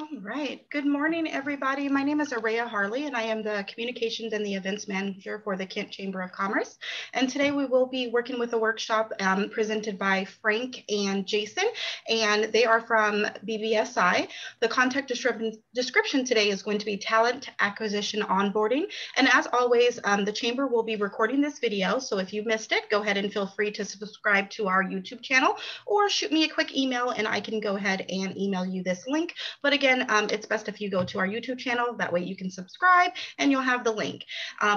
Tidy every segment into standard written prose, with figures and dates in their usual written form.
All right. Good morning, everybody. My name is Araya Harley, and I am the Communications and the Events Manager for the Kent Chamber of Commerce. And today we will be working with a workshop presented by Frank and Jason, and they are from BBSI. The contact description today is going to be talent acquisition onboarding. And as always, the Chamber will be recording this video. So if you missed it, go ahead and feel free to subscribe to our YouTube channel or shoot me a quick email and I can go ahead and email you this link. But again, it's best if you go to our YouTube channel. That way you can subscribe and you'll have the link.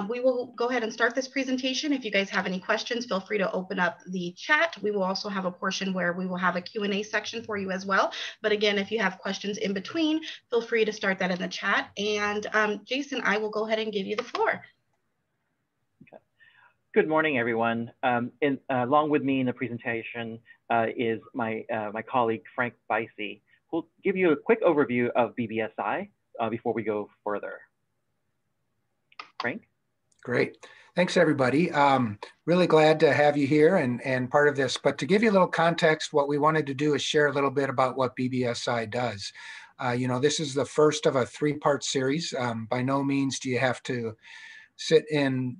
We will go ahead and start this presentation. If you guys have any questions, feel free to open up the chat. We will also have a portion where we will have a Q&A section for you as well. But again, if you have questions in between, feel free to start that in the chat. And Jason, I will go ahead and give you the floor. Okay. Good morning, everyone. Along with me in the presentation is my colleague, Frank Bicey. We'll give you a quick overview of BBSI before we go further. Frank? Great. Thanks, everybody. Really glad to have you here and part of this. But to give you a little context, what we wanted to do is share a little bit about what BBSI does. This is the first of a three-part series. By no means do you have to sit in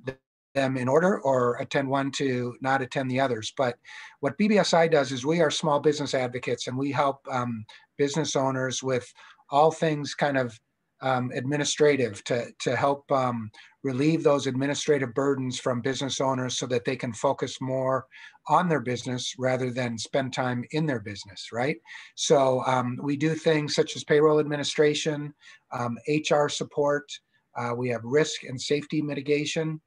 them in order or attend one to not attend the others. But what BBSI does is we are small business advocates, and we help business owners with all things kind of administrative to help relieve those administrative burdens from business owners so that they can focus more on their business rather than spend time in their business, right? So we do things such as payroll administration, HR support, we have risk and safety mitigation.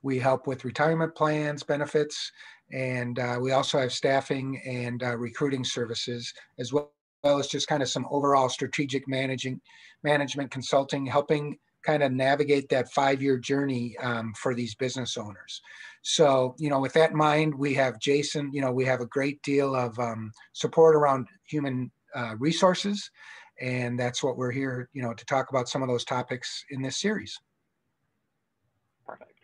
We help with retirement plans, benefits, and we also have staffing and recruiting services, as well as just kind of some overall strategic management consulting, helping kind of navigate that 5-year journey for these business owners. So, with that in mind, we have Jason, we have a great deal of support around human resources, and that's what we're here, to talk about some of those topics in this series. Perfect.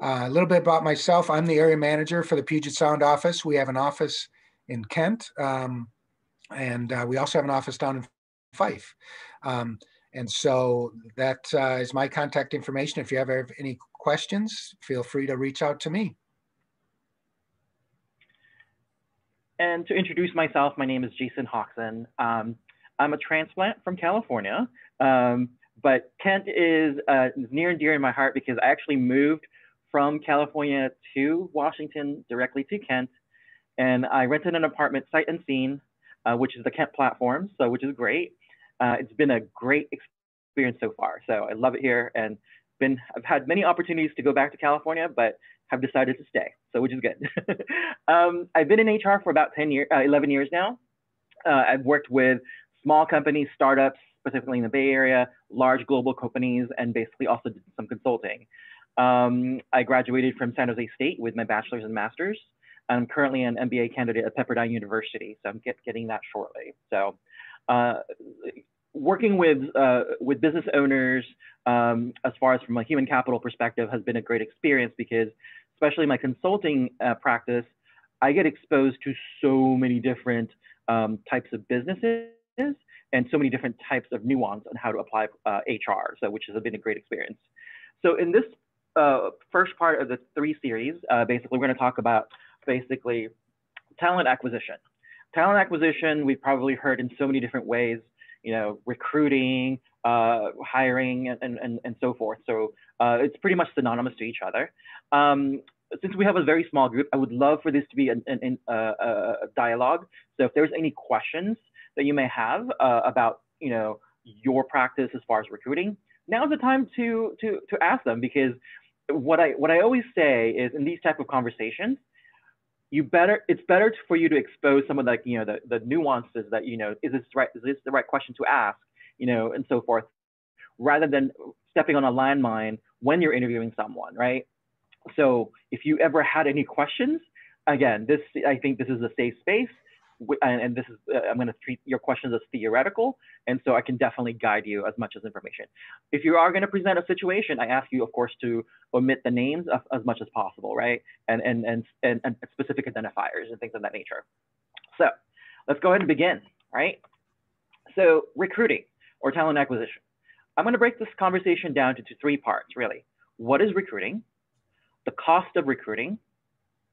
A little bit about myself. I'm the area manager for the Puget Sound office. We have an office in Kent, and we also have an office down in Fife. And so that is my contact information. If you have any questions, feel free to reach out to me. And to introduce myself, my name is Jason Hoxson. I'm a transplant from California, but Kent is near and dear in my heart because I actually moved from California to Washington directly to Kent, and I rented an apartment sight unseen, which is the Kent platform, which is great. It's been a great experience so far, so I love it here, and I've had many opportunities to go back to California, but have decided to stay, which is good. I've been in HR for about 11 years now. I've worked with small companies, startups, specifically in the Bay Area, large global companies, and basically also did some consulting. I graduated from San Jose State with my bachelor's and master's. I'm currently an MBA candidate at Pepperdine University, so I'm getting that shortly. So working with business owners, as far as from a human capital perspective, has been a great experience because, especially my consulting practice, I get exposed to so many different types of businesses and so many different types of nuance on how to apply HR, which has been a great experience. So in this first part of the 3 series, basically we're going to talk about basically talent acquisition. Talent acquisition, we've probably heard in so many different ways, recruiting, hiring, and so forth. So it's pretty much synonymous to each other. Since we have a very small group, I would love for this to be a dialogue. So if there's any questions that you may have about your practice as far as recruiting, now's the time to ask them, because what I always say is, in these type of conversations, it's better for you to expose some of the nuances that is this the right question to ask, and so forth, rather than stepping on a landmine when you're interviewing someone, right? So if you ever had any questions, again, I think this is a safe space. And this is, I'm going to treat your questions as theoretical, and so I can definitely guide you as much as information. If you are going to present a situation, I ask you, of course, to omit the names as much as possible, right? And specific identifiers and things of that nature. So let's go ahead and begin, right? So recruiting or talent acquisition. I'm going to break this conversation down into three parts, really. What is recruiting? The cost of recruiting.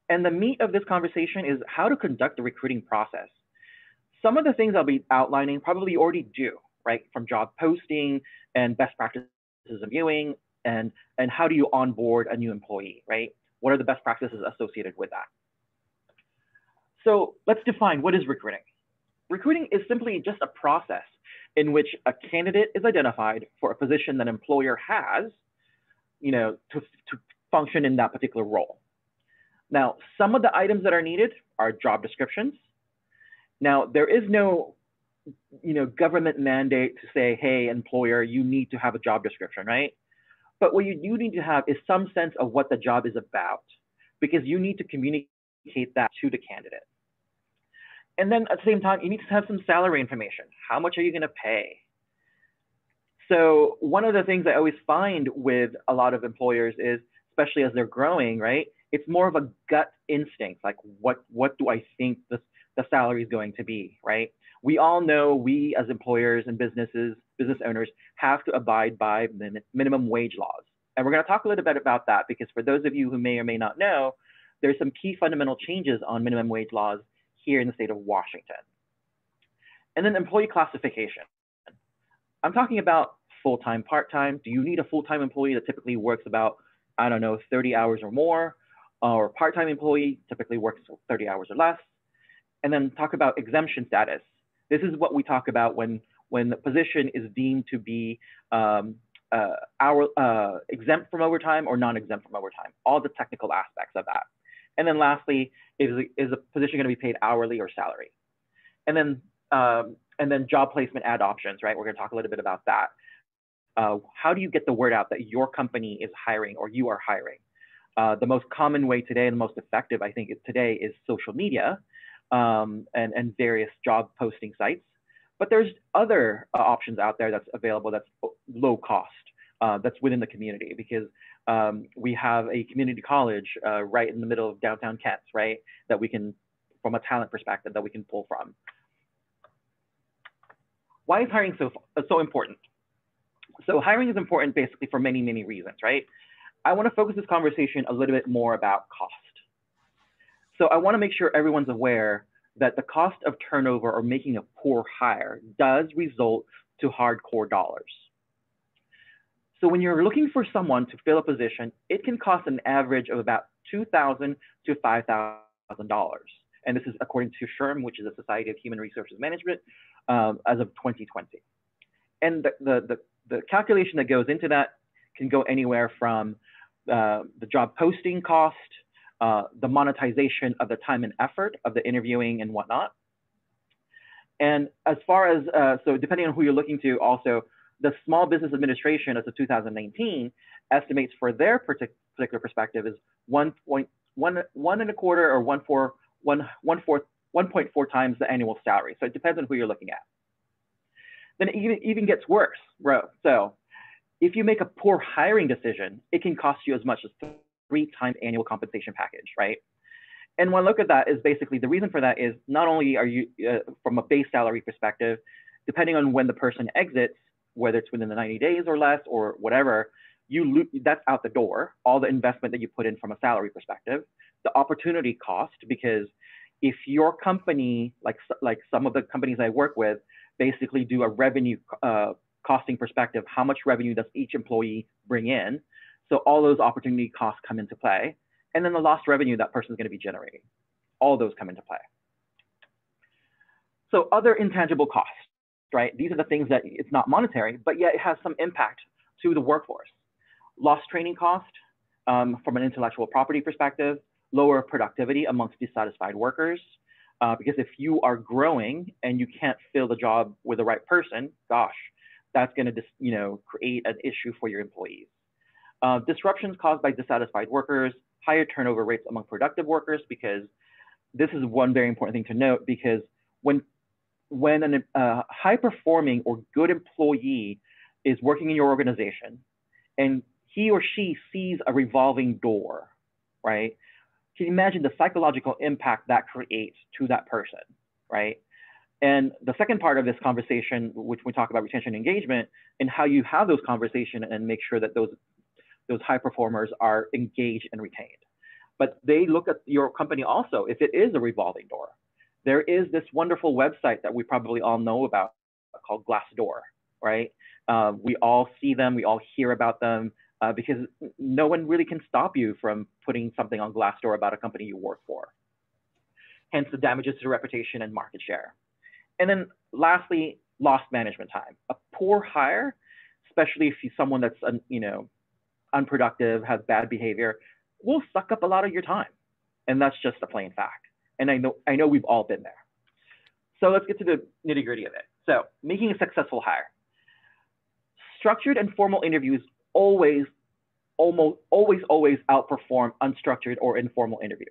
And the meat of this conversation is how to conduct the recruiting process. Some of the things I'll be outlining probably you already do, right? From job posting and best practices of viewing and how do you onboard a new employee, right? What are the best practices associated with that? So let's define what is recruiting. Recruiting is simply just a process in which a candidate is identified for a position that an employer has, to function in that particular role. Now, some of the items that are needed are job descriptions. Now, there is no, government mandate to say, hey, employer, you need to have a job description, right? But what you do need to have is some sense of what the job is about, because you need to communicate that to the candidate. And then at the same time, you need to have some salary information. How much are you going to pay? So one of the things I always find with a lot of employers is, especially as they're growing, right? It's more of a gut instinct, like what do I think the salary is going to be, right? We all know we as employers and business owners have to abide by minimum wage laws. And we're going to talk a little bit about that because for those of you who may or may not know, there's some key fundamental changes on minimum wage laws here in the state of Washington. And then employee classification. I'm talking about full-time, part-time. Do you need a full-time employee that typically works about, 30 hours or more, or part-time employee typically works 30 hours or less? And then talk about exemption status. This is what we talk about when the position is deemed to be exempt from overtime or non-exempt from overtime, all the technical aspects of that. And then lastly, is a position going to be paid hourly or salary? And then job placement ad options, right? We're going to talk a little bit about that. How do you get the word out that your company is hiring or you are hiring? The most common way today and the most effective, I think, today is social media and various job posting sites. But there's other options out there that's available that's low cost, that's within the community, because we have a community college right in the middle of downtown Kent, right? That we can, from a talent perspective, that we can pull from. Why is hiring so important? So hiring is important basically for many, many reasons, right? I want to focus this conversation a little bit more about cost. So I want to make sure everyone's aware that the cost of turnover or making a poor hire does result to hardcore dollars. So when you're looking for someone to fill a position, it can cost an average of about $2,000 to $5,000. And this is according to SHRM, which is a Society of Human Resources Management, as of 2020. And the calculation that goes into that can go anywhere from the job posting cost, the monetization of the time and effort of the interviewing and whatnot. And as far as, so depending on who you're looking to, also the Small Business Administration as of 2019 estimates for their particular perspective is 1.25 or 1.4 times the annual salary. So it depends on who you're looking at. Then it even gets worse, bro. So if you make a poor hiring decision, it can cost you as much as 3 times annual compensation package, right? And one look at that is basically the reason for that is not only are you, from a base salary perspective, depending on when the person exits, whether it's within the 90 days or less or whatever, that's out the door, all the investment that you put in from a salary perspective, the opportunity cost, because if your company, like some of the companies I work with, basically do a revenue costing perspective, how much revenue does each employee bring in? So all those opportunity costs come into play. And then the lost revenue that person is going to be generating. All those come into play. So other intangible costs, right? These are the things that it's not monetary, but yet it has some impact to the workforce. Lost training cost from an intellectual property perspective, lower productivity amongst dissatisfied workers. Because if you are growing and you can't fill the job with the right person, gosh, that's going to create an issue for your employees. Disruptions caused by dissatisfied workers, higher turnover rates among productive workers, because this is one very important thing to note, because when a high-performing or good employee is working in your organization and he or she sees a revolving door, right? Can you imagine the psychological impact that creates to that person, right? And the second part of this conversation, which we talk about retention and engagement, and how you have those conversations and make sure that those high performers are engaged and retained. But they look at your company also, if it is a revolving door. There is this wonderful website that we probably all know about called Glassdoor, right? We all see them, we all hear about them, because no one really can stop you from putting something on Glassdoor about a company you work for. Hence the damages to reputation and market share. And then lastly, lost management time. A poor hire, especially if you're someone that's unproductive, has bad behavior, will suck up a lot of your time. And that's just a plain fact. And I know we've all been there. So let's get to the nitty-gritty of it. So making a successful hire. Structured and formal interviews always outperform unstructured or informal interview.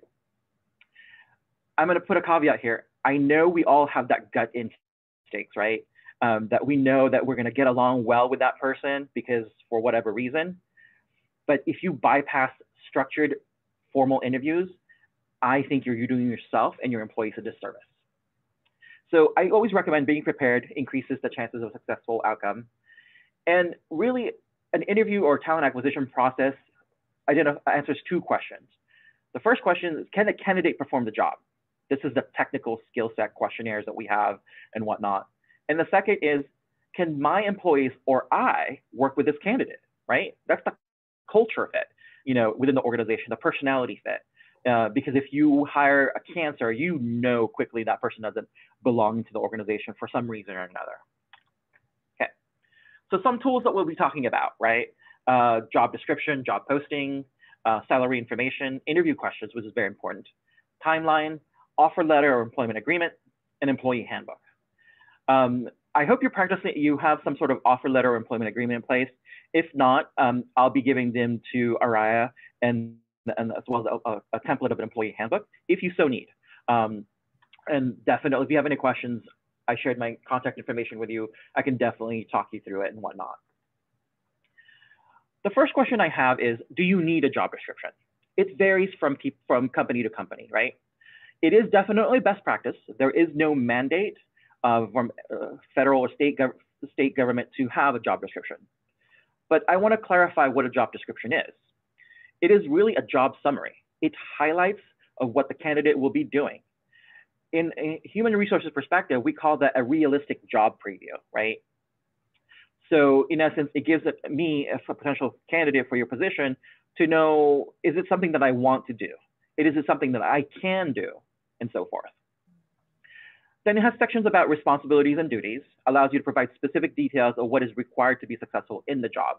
I'm going to put a caveat here. I know we all have that gut instincts, right? That we know that we're going to get along well with that person because for whatever reason. But if you bypass structured formal interviews, I think you're doing yourself and your employees a disservice. So I always recommend being prepared increases the chances of a successful outcome. And really, an interview or talent acquisition process answers two questions. The first question is, can the candidate perform the job? This is the technical skill set questionnaires that we have and whatnot. And the second is, can my employees or I work with this candidate, right? That's the culture fit, within the organization, the personality fit. Because if you hire a cancer, you know quickly that person doesn't belong to the organization for some reason or another. Okay, so some tools that we'll be talking about, right? Job description, job posting, salary information, interview questions, which is very important, timeline, offer letter or employment agreement, and employee handbook. I hope you have some sort of offer letter or employment agreement in place. If not, I'll be giving them to Araya and as well as a template of an employee handbook if you so need. And definitely, if you have any questions, I shared my contact information with you. I can definitely talk you through it and whatnot. The first question I have is, do you need a job description? It varies from company to company, right? It is definitely best practice. There is no mandate from federal or state government to have a job description. But I want to clarify what a job description is. It is really a job summary. It highlights of what the candidate will be doing. In a human resources perspective, we call that a realistic job preview, right? So in essence, it gives me, a potential candidate for your position, to know, is it something that I want to do? Is it something that I can do? And so forth. Then it has sections about responsibilities and duties, allows you to provide specific details of what is required to be successful in the job,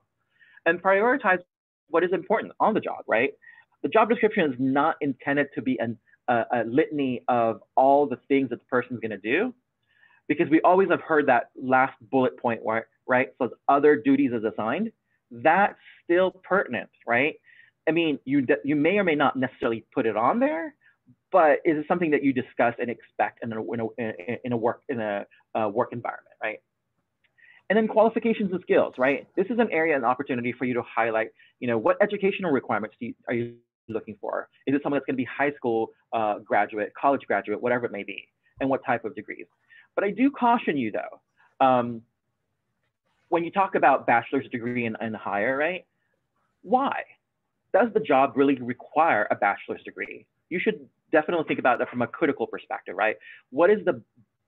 and prioritize what is important on the job, right? The job description is not intended to be a litany of all the things that the person's going to do, because we always have heard that last bullet point, right? So other duties as assigned, that's still pertinent, right? I mean, you may or may not necessarily put it on there, but is it something that you discuss and expect in a work environment, right? And then qualifications and skills, right? This is an area and opportunity for you to highlight, what educational requirements are you looking for? Is it someone that's going to be high school graduate, college graduate, whatever it may be, and what type of degrees? But I do caution you though, when you talk about bachelor's degree and higher, right? Why? Does the job really require a bachelor's degree? You should definitely think about that from a critical perspective, right? What is the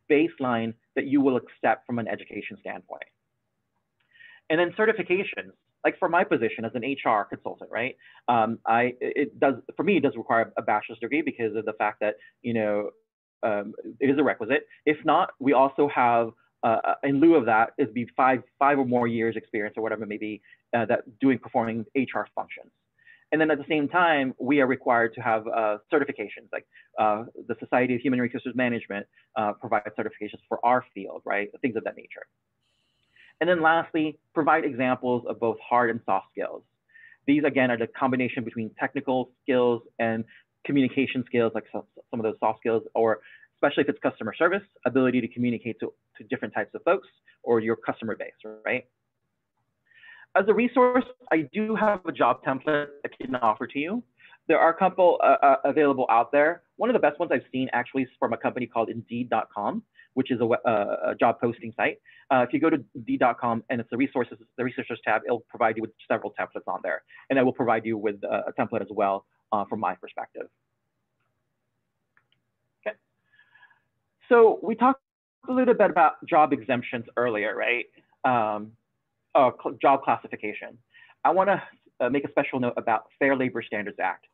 baseline that you will accept from an education standpoint? And then certifications, like for my position as an HR consultant, right? For me, it does require a bachelor's degree because of the fact that, it is a requisite. If not, we also have, in lieu of that, it'd be five or more years experience or whatever it may be, performing HR functions. And then at the same time, we are required to have certifications, like the Society of Human Resources Management provides certifications for our field, right? Things of that nature. And then lastly, provide examples of both hard and soft skills. These, again, are the combination between technical skills and communication skills, like some of those soft skills, or especially if it's customer service, ability to communicate to different types of folks or your customer base, right? As a resource, I do have a job template I can offer to you. There are a couple available out there. One of the best ones I've seen actually is from a company called Indeed.com, which is a job posting site. If you go to d.com and it's the resources tab, it'll provide you with several templates on there. And I will provide you with a template as well from my perspective. Okay. So we talked a little bit about job exemptions earlier, right? Job classification. I want to make a special note about Fair Labor Standards Act,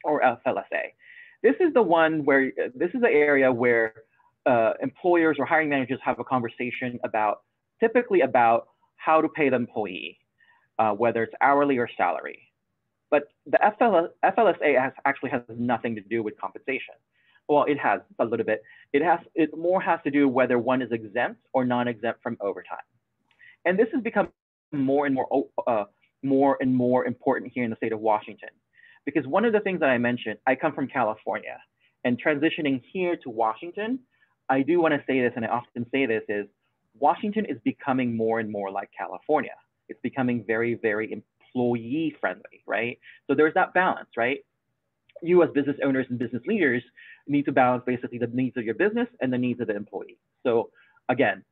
or FLSA. This is the one where, this is the area where employers or hiring managers have a conversation about, typically about how to pay the employee, whether it's hourly or salary. But the FLSA actually has nothing to do with compensation. Well, it has a little bit. It more has to do whether one is exempt or non-exempt from overtime. And this has become more and more important here in the state of Washington. Because one of the things that I mentioned, I come from California, and transitioning here to Washington, I do want to say this, and I often say this, is Washington is becoming more and more like California. It's becoming very, very employee friendly, right? So there's that balance, right? You as business owners and business leaders need to balance basically the needs of your business and the needs of the employee. So again,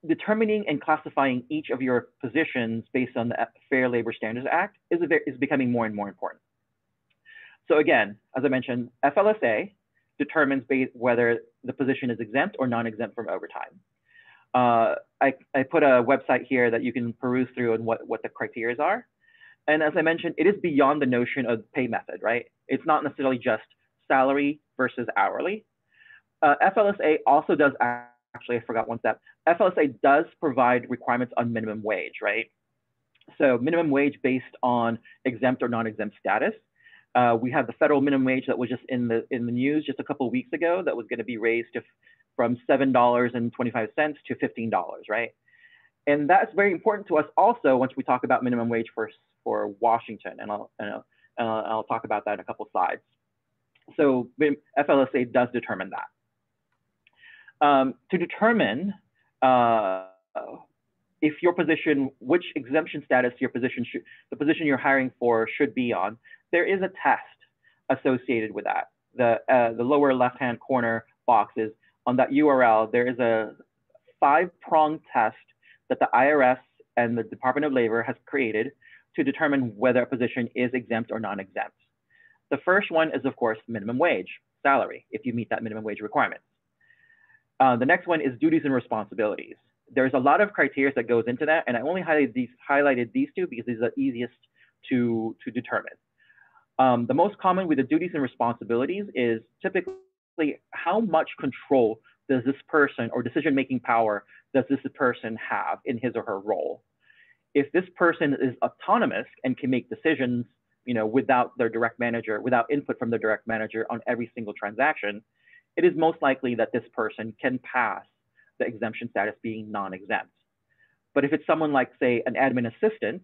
determining and classifying each of your positions based on the Fair Labor Standards Act is becoming more and more important. So again, as I mentioned, FLSA determines whether the position is exempt or non-exempt from overtime. I put a website here that you can peruse through and what the criteria are. And as I mentioned, it is beyond the notion of pay method, right? It's not necessarily just salary versus hourly. FLSA also does, actually, I forgot one step. FLSA does provide requirements on minimum wage, right? So minimum wage based on exempt or non-exempt status. We have the federal minimum wage that was just in the news just a couple of weeks ago that was going to be raised from $7.25 to $15, right? And that's very important to us also once we talk about minimum wage for Washington, and I'll talk about that in a couple of slides. So FLSA does determine that. To determine if your position, which exemption status your position the position you're hiring for should be on, there is a test associated with that. The lower left-hand corner boxes on that URL, there is a 5-pronged test that the IRS and the Department of Labor has created to determine whether a position is exempt or non-exempt. The first one is, of course, minimum wage, salary, if you meet that minimum wage requirement. The next one is duties and responsibilities. There's a lot of criteria that goes into that, and I only highlighted these two because these are the easiest to determine. The most common with the duties and responsibilities is typically how much control does this person, or decision-making power does this person have in his or her role? If this person is autonomous and can make decisions, without their direct manager, without input from their direct manager on every single transaction, it is most likely that this person can pass the exemption status being non-exempt. But if it's someone like, say, an admin assistant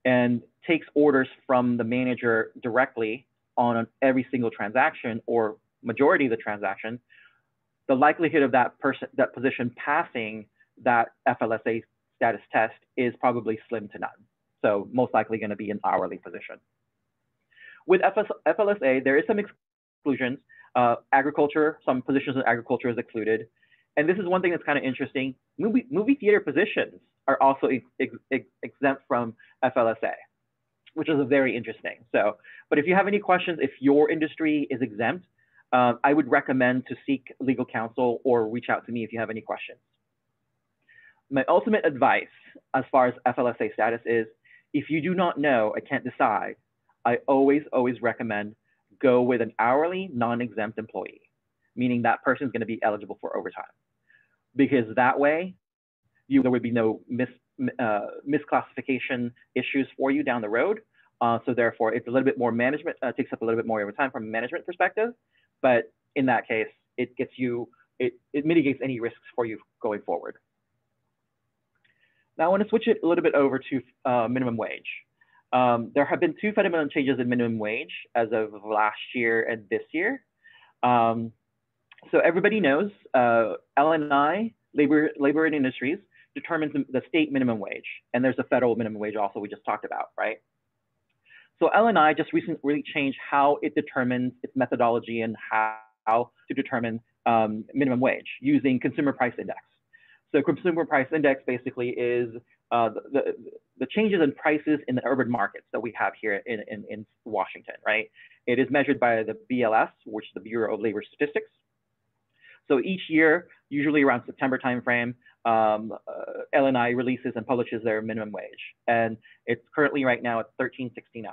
and takes orders from the manager directly on every single transaction or majority of the transaction, the likelihood of that position passing that FLSA status test is probably slim to none. So most likely going to be an hourly position. With FLSA, there is some exclusions. Agriculture, some positions in agriculture is excluded. And this is one thing that's kind of interesting. Movie theater positions are also exempt from FLSA, which is very interesting. So, but if you have any questions, if your industry is exempt, I would recommend to seek legal counsel or reach out to me if you have any questions. My ultimate advice as far as FLSA status is, if you do not know, I can't decide, I always recommend go with an hourly non-exempt employee, meaning that person is going to be eligible for overtime. Because that way, there would be no misclassification issues for you down the road. So therefore, it's a little bit more management, takes up a little bit more of your time from a management perspective. But in that case, it gets you, it mitigates any risks for you going forward. Now I want to switch it a little bit over to minimum wage. There have been 2 fundamental changes in minimum wage as of last year and this year. So everybody knows LNI, Labor and Industries, determines the state minimum wage. And there's a federal minimum wage also we just talked about, right? So LNI just recently changed how it determines its methodology and how to determine minimum wage using consumer price index. So consumer price index basically is the changes in prices in the urban markets that we have here in Washington, right? It is measured by the BLS, which is the Bureau of Labor Statistics. So each year, usually around September timeframe, LNI releases and publishes their minimum wage. And it's currently right now at $13.69.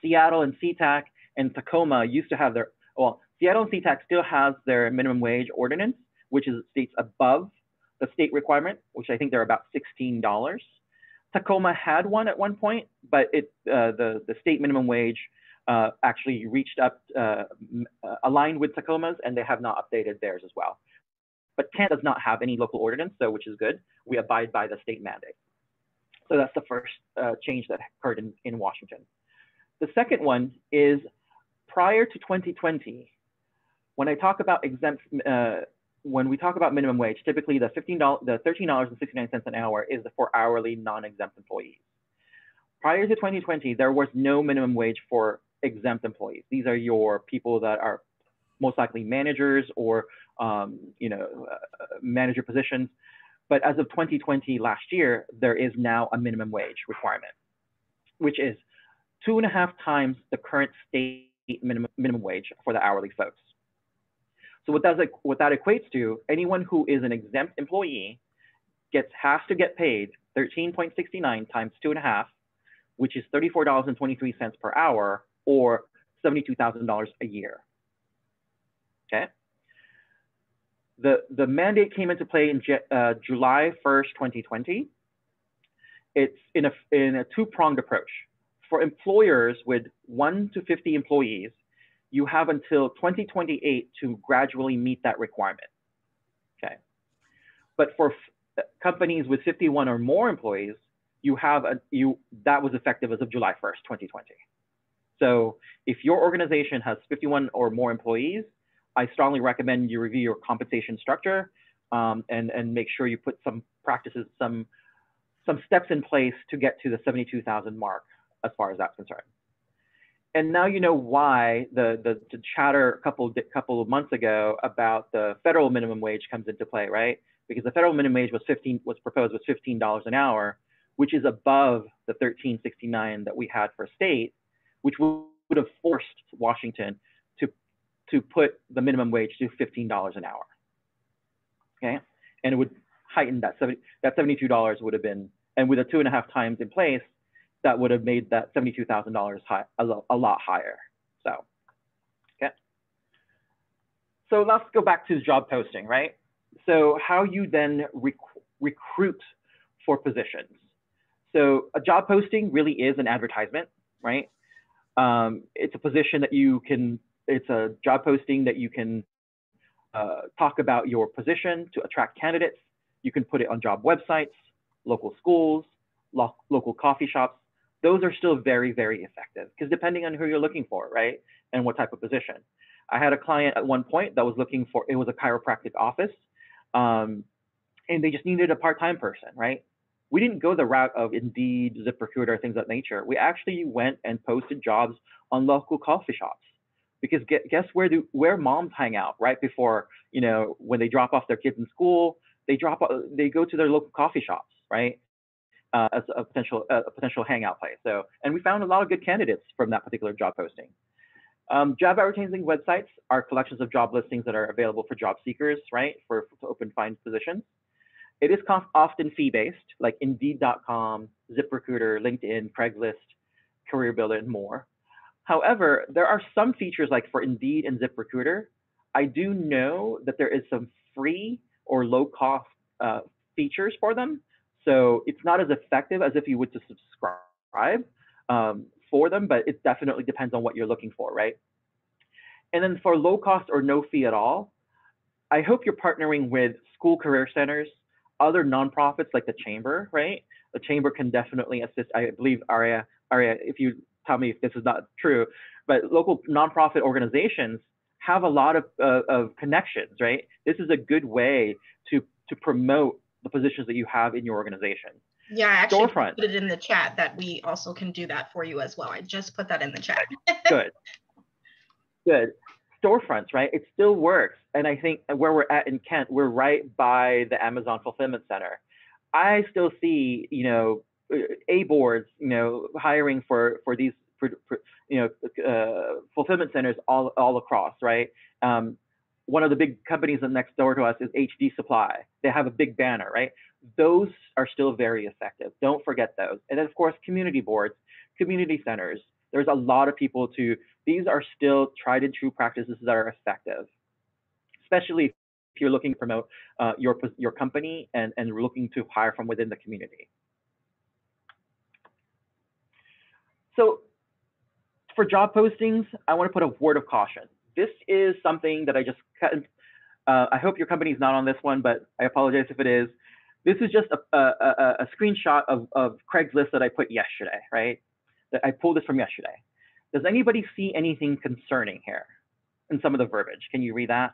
Seattle and SeaTac and Tacoma used to have their, well, Seattle and SeaTac still has their minimum wage ordinance, which is states above the state requirement, which I think they're about $16. Tacoma had one at one point, but the state minimum wage actually reached up, aligned with Tacoma's, and they have not updated theirs as well. But Kent does not have any local ordinance, so which is good. We abide by the state mandate. So that's the first change that occurred in Washington. The second one is prior to 2020, when I talk about when we talk about minimum wage, typically the $13.69 an hour is for hourly non-exempt employees. Prior to 2020, there was no minimum wage for exempt employees. These are your people that are most likely managers or manager positions. But as of 2020, last year, there is now a minimum wage requirement, which is 2.5 times the current state minimum wage for the hourly folks. So what that equates to, anyone who is an exempt employee has to get paid 13.69 times 2.5, which is $34.23 per hour, or $72,000 a year. Okay. The mandate came into play in July 1st, 2020. It's in a two-pronged approach. For employers with 1 to 50 employees, you have until 2028 to gradually meet that requirement. Okay. But for companies with 51 or more employees, that was effective as of July 1st, 2020. So if your organization has 51 or more employees, I strongly recommend you review your compensation structure and make sure you put some practices, some steps in place to get to the 72,000 mark as far as that's concerned. And now you know why the chatter a couple of months ago about the federal minimum wage comes into play, right? Because the federal minimum wage was proposed was $15 an hour, which is above the $13.69 that we had for state, which would have forced Washington to put the minimum wage to $15 an hour. Okay, and it would heighten that $72 would have been, and with the 2.5 times in place, that would have made that $72,000 a lot higher. So, okay. So let's go back to job posting, right? So how you then recruit for positions. So a job posting really is an advertisement, right? It's a position that it's a job posting that you can talk about your position to attract candidates. You can put it on job websites, local schools, local coffee shops. Those are still very, very effective because depending on who you're looking for, right? And what type of position. I had a client at one point that was looking for, it was a chiropractic office, and they just needed a part-time person, right? We didn't go the route of Indeed, ZipRecruiter, things of that nature. We actually went and posted jobs on local coffee shops because guess where moms hang out right before, when they drop off their kids in school, they go to their local coffee shops, right? As a potential hangout place. So, and we found a lot of good candidates from that particular job posting. Job advertising websites are collections of job listings that are available for job seekers, right? To open find positions. It is often fee-based, like Indeed.com, ZipRecruiter, LinkedIn, Craigslist, Career Builder, and more. However, there are some features like for Indeed and ZipRecruiter. I do know that there is some free or low-cost features for them. So it's not as effective as if you would to subscribe for them, but it definitely depends on what you're looking for, right? And then for low cost or no fee at all, I hope you're partnering with school career centers, other nonprofits like the Chamber, right? The Chamber can definitely assist. I believe, Aria, if you tell me if this is not true, but local nonprofit organizations have a lot of connections, right? This is a good way to promote the positions that you have in your organization. Yeah, I actually put it in the chat that we also can do that for you as well. I just put that in the chat. Good. storefronts, right? It still works. And I think where we're at in Kent, we're right by the Amazon fulfillment center. I still see, A boards, hiring for these, fulfillment centers all across, right? One of the big companies next door to us is HD Supply. They have a big banner, right? Those are still very effective. Don't forget those. And then, of course, community boards, community centers. There's a lot of people these are still tried and true practices that are effective, especially if you're looking to promote your company and looking to hire from within the community. So for job postings, I want to put a word of caution. This is something that I just cut. I hope your company is not on this one, but I apologize if it is. This is just a screenshot of Craigslist that I put yesterday, right? That I pulled this from yesterday. Does anybody see anything concerning here in some of the verbiage? Can you read that?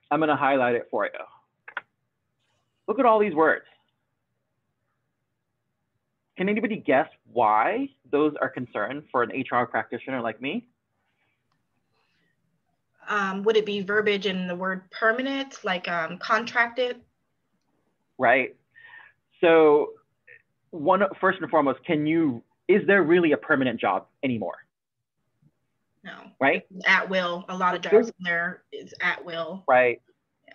I'm going to highlight it for you. Look at all these words. Can anybody guess why those are concerned for an HR practitioner like me? Would it be verbiage in the word permanent, like contracted? Right. So first and foremost, is there really a permanent job anymore? No. Right? It's at will. A lot of jobs in there is at will. Right. Yeah.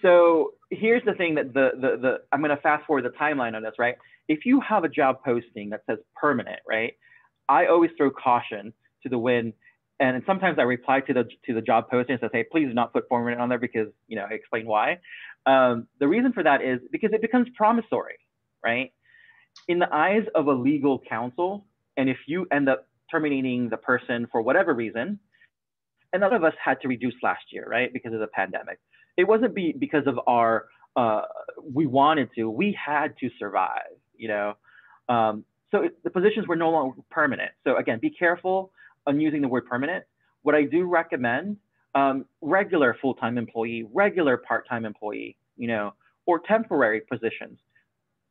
So here's the thing that I'm going to fast forward the timeline on this, right? If you have a job posting that says permanent, right? I always throw caution to the wind. And sometimes I reply to the job posting and say, please do not put permanent on there because, I explain why. The reason for that is because it becomes promissory, right? In the eyes of a legal counsel, and if you end up terminating the person for whatever reason, and none of us had to reduce last year, right? Because of the pandemic. It wasn't because of we wanted to, we had to survive, So the positions were no longer permanent. So again, be careful on using the word permanent. What I do recommend, regular full-time employee, regular part-time employee, or temporary positions.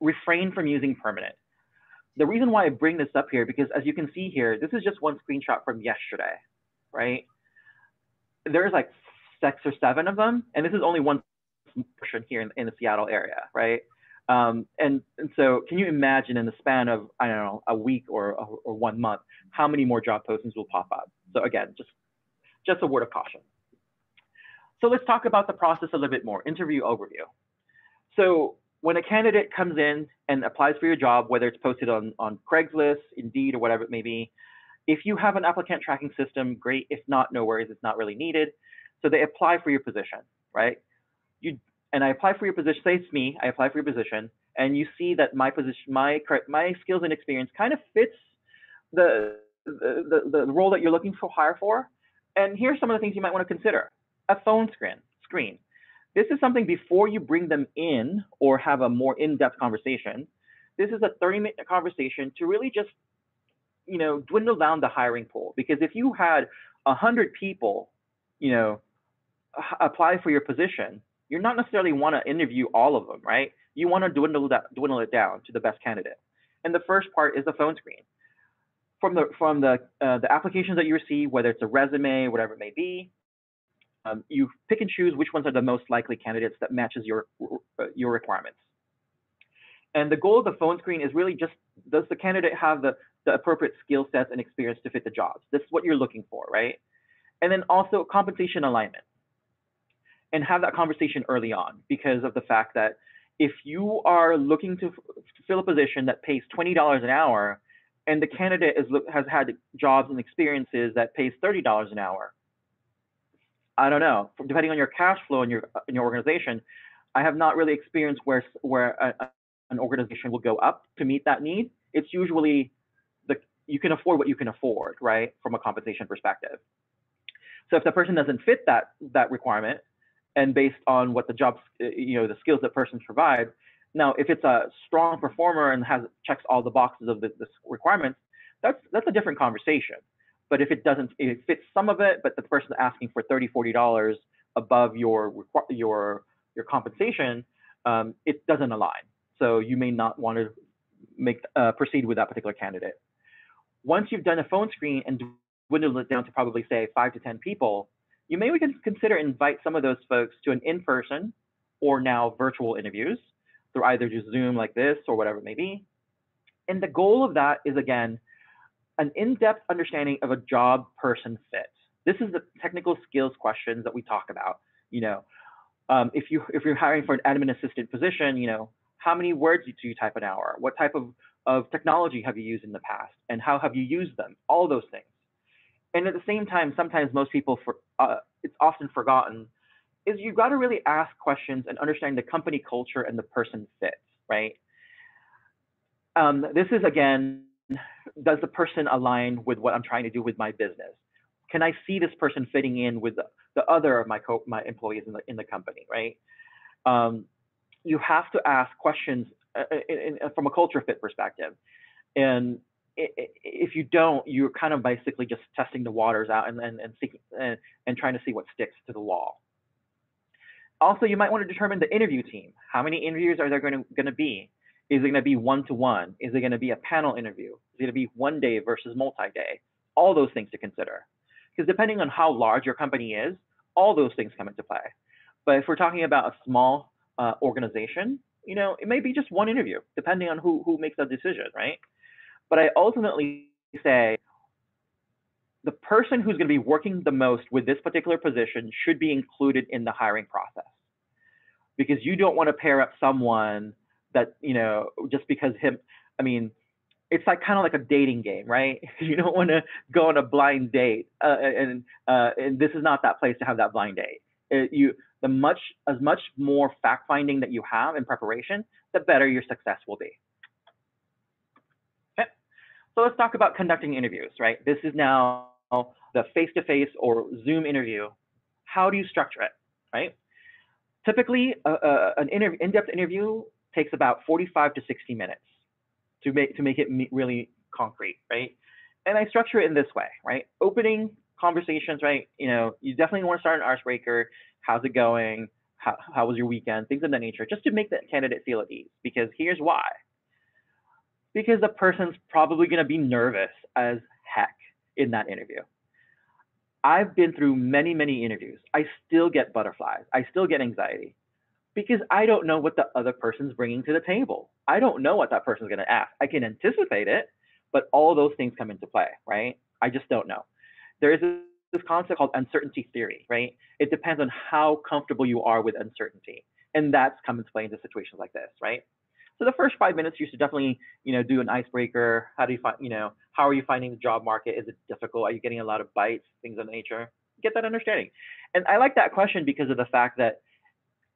Refrain from using permanent. The reason why I bring this up here, because as you can see here, this is just one screenshot from yesterday, right? There's like 6 or 7 of them, and this is only one portion here in the Seattle area, right? And so can you imagine in the span of, I don't know, a week or 1 month, how many more job postings will pop up? So again, just a word of caution. So let's talk about the process a little bit more, interview overview. So when a candidate comes in and applies for your job, whether it's posted on Craigslist, Indeed, or whatever it may be, if you have an applicant tracking system, great. If not, no worries, it's not really needed. So they apply for your position, right? And I apply for your position, say it's me, I apply for your position, and you see that my position, my skills and experience kind of fits the role that you're looking to hire for. And here's some of the things you might want to consider. A phone screen. This is something before you bring them in or have a more in-depth conversation. This is a 30-minute conversation to really just, dwindle down the hiring pool. Because if you had 100 people, apply for your position, you're not necessarily want to interview all of them, right? You want to dwindle it down to the best candidate. And the first part is the phone screen. From the applications that you receive, whether it's a resume, whatever it may be, you pick and choose which ones are the most likely candidates that matches your requirements. And the goal of the phone screen is really just, does the candidate have the appropriate skill sets and experience to fit the jobs? This is what you're looking for, right? And then also compensation alignment. And have that conversation early on, because of the fact that if you are looking to fill a position that pays $20 an hour and the candidate has had jobs and experiences that pays $30 an hour, I don't know, depending on your cash flow in your organization, I have not really experienced where an organization will go up to meet that need. It's usually you can afford what you can afford, right, from a compensation perspective. So if the person doesn't fit that requirement, and based on what the jobs, the skills that persons provide. Now, if it's a strong performer and checks all the boxes of the requirements, that's a different conversation. But if it fits some of it, but the person asking for $30, $40 above your compensation, it doesn't align. So you may not want to proceed with that particular candidate. Once you've done a phone screen and dwindled it down to probably say 5 to 10 people, you may consider invite some of those folks to an in-person or now virtual interviews through either just Zoom like this or whatever it may be. And the goal of that is, again, an in-depth understanding of a job person fit. This is the technical skills questions that we talk about. If you're hiring for an admin assistant position, how many words do you type an hour? What type of technology have you used in the past, and how have you used them? All those things. And at the same time, sometimes most people, it's often forgotten, is you've got to really ask questions and understand the company culture and the person fit, right? This is, again, does the person align with what I'm trying to do with my business? Can I see this person fitting in with the other of my employees in the company, right? You have to ask questions from a culture fit perspective. And if you don't, you're kind of basically just testing the waters out and trying to see what sticks to the wall. Also, you might want to determine the interview team. How many interviews are there going to be? Is it going to be one-to-one? Is it going to be a panel interview? Is it going to be one day versus multi-day? All those things to consider. Because depending on how large your company is, all those things come into play. But if we're talking about a small organization, it may be just one interview, depending on who makes that decision, right? But I ultimately say the person who's going to be working the most with this particular position should be included in the hiring process. Because you don't want to pair up someone that, just because it's like kind of like a dating game, right? You don't want to go on a blind date, and this is not that place to have that blind date. As much more fact finding that you have in preparation, the better your success will be. Okay, so let's talk about conducting interviews, right? This is now the face-to-face or Zoom interview. How do you structure it, right? Typically, an in-depth interview takes about 45 to 60 minutes to make it really concrete, right? And I structure it in this way, right? Opening conversations, right? You definitely want to start an icebreaker. How's it going? How was your weekend? Things of that nature, just to make the candidate feel at ease. Because here's why. Because the person's probably going to be nervous as heck in that interview. I've been through many, many interviews. I still get butterflies. I still get anxiety because I don't know what the other person's bringing to the table. I don't know what that person's going to ask. I can anticipate it, but all those things come into play, right? I just don't know. There is this concept called uncertainty theory, right? It depends on how comfortable you are with uncertainty. And that's come into play into situations like this, right? So the first 5 minutes, you should definitely, do an icebreaker. How do you find, how are you finding the job market? Is it difficult? Are you getting a lot of bites? Things of that nature. Get that understanding. And I like that question because of the fact that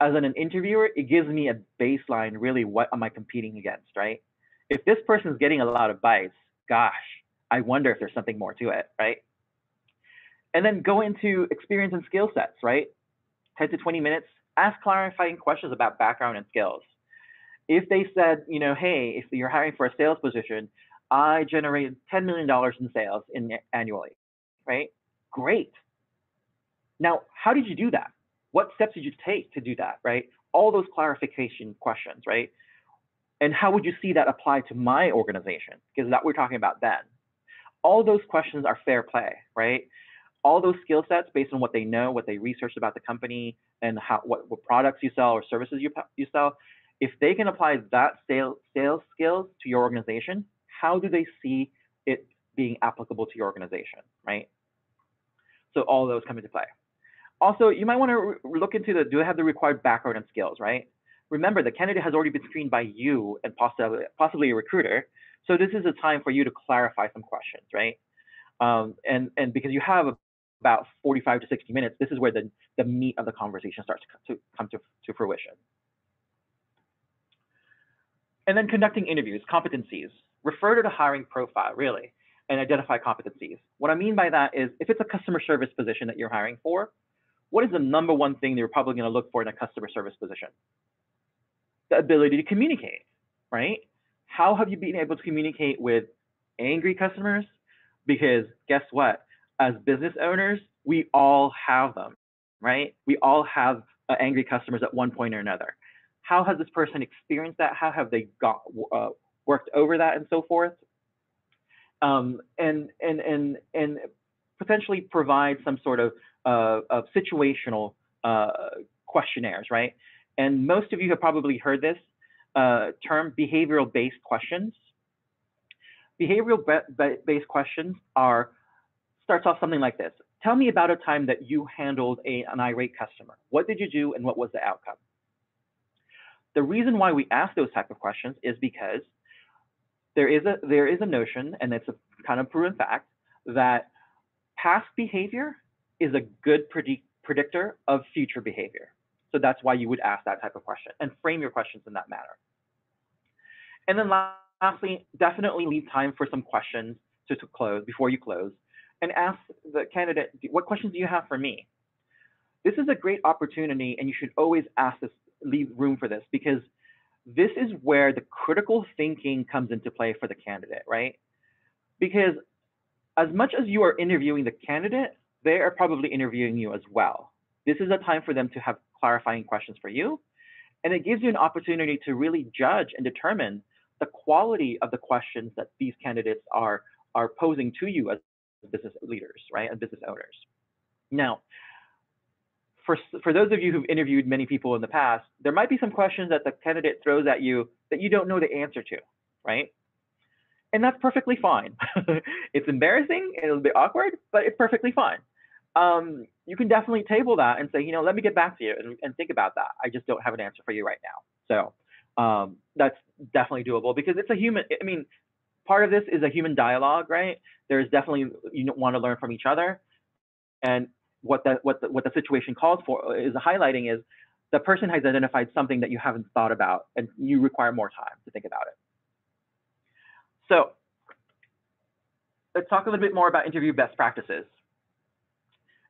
as an interviewer, it gives me a baseline, really, what am I competing against, right? If this person's getting a lot of bites, gosh, I wonder if there's something more to it, right? And then go into experience and skill sets, right? 10 to 20 minutes, ask clarifying questions about background and skills. If they said, hey, if you're hiring for a sales position, I generated $10 million in sales annually, right? Great. Now, how did you do that? What steps did you take to do that, right? All those clarification questions, right? And how would you see that apply to my organization? Because that we're talking about then. All those questions are fair play, right? All those skill sets based on what they know, what they researched about the company, and what products you sell or services you sell. If they can apply that sales skills to your organization, how do they see it being applicable to your organization, right? So all those come into play. Also, you might want to look into do they have the required background and skills, right? Remember, the candidate has already been screened by you and possibly a recruiter. So this is a time for you to clarify some questions, right? And because you have about 45 to 60 minutes, this is where the meat of the conversation starts to come to fruition. And then conducting interviews, competencies. Refer to the hiring profile, really, and identify competencies. What I mean by that is if it's a customer service position that you're hiring for, what is the number one thing that you're probably going to look for in a customer service position? The ability to communicate, right? How have you been able to communicate with angry customers? Because guess what? As business owners, we all have them, right? We all have angry customers at one point or another. how has this person experienced that? How have they worked over that, and so forth? And potentially provide some sort of situational questionnaires, right? And most of you have probably heard this term, behavioral-based questions. Behavioral-based questions starts off something like this. Tell me about a time that you handled an irate customer. What did you do and what was the outcome? The reason why we ask those type of questions is because there is a notion, and it's a kind of proven fact, that past behavior is a good predictor of future behavior. So that's why you would ask that type of question and frame your questions in that manner. And then lastly, definitely leave time for some questions to close before you close, and ask the candidate, what questions do you have for me? This is a great opportunity, and you should always ask this, leave room for this, because this is where the critical thinking comes into play for the candidate, right? Because as much as you are interviewing the candidate, they are probably interviewing you as well. This is a time for them to have clarifying questions for you, and it gives you an opportunity to really judge and determine the quality of the questions that these candidates are posing to you as business leaders, right, and business owners. Now, for those of you who've interviewed many people in the past, there might be some questions that the candidate throws at you that you don't know the answer to, right? And that's perfectly fine. It's embarrassing, it'll be awkward, but it's perfectly fine. You can definitely table that and say, you know, let me get back to you and think about that. I just don't have an answer for you right now. So that's definitely doable, because it's a human, I mean, part of this is a human dialogue, right? There's definitely, you want to learn from each other. And what the situation calls for is highlighting is the person has identified something that you haven't thought about, and you require more time to think about it. So let's talk a little bit more about interview best practices.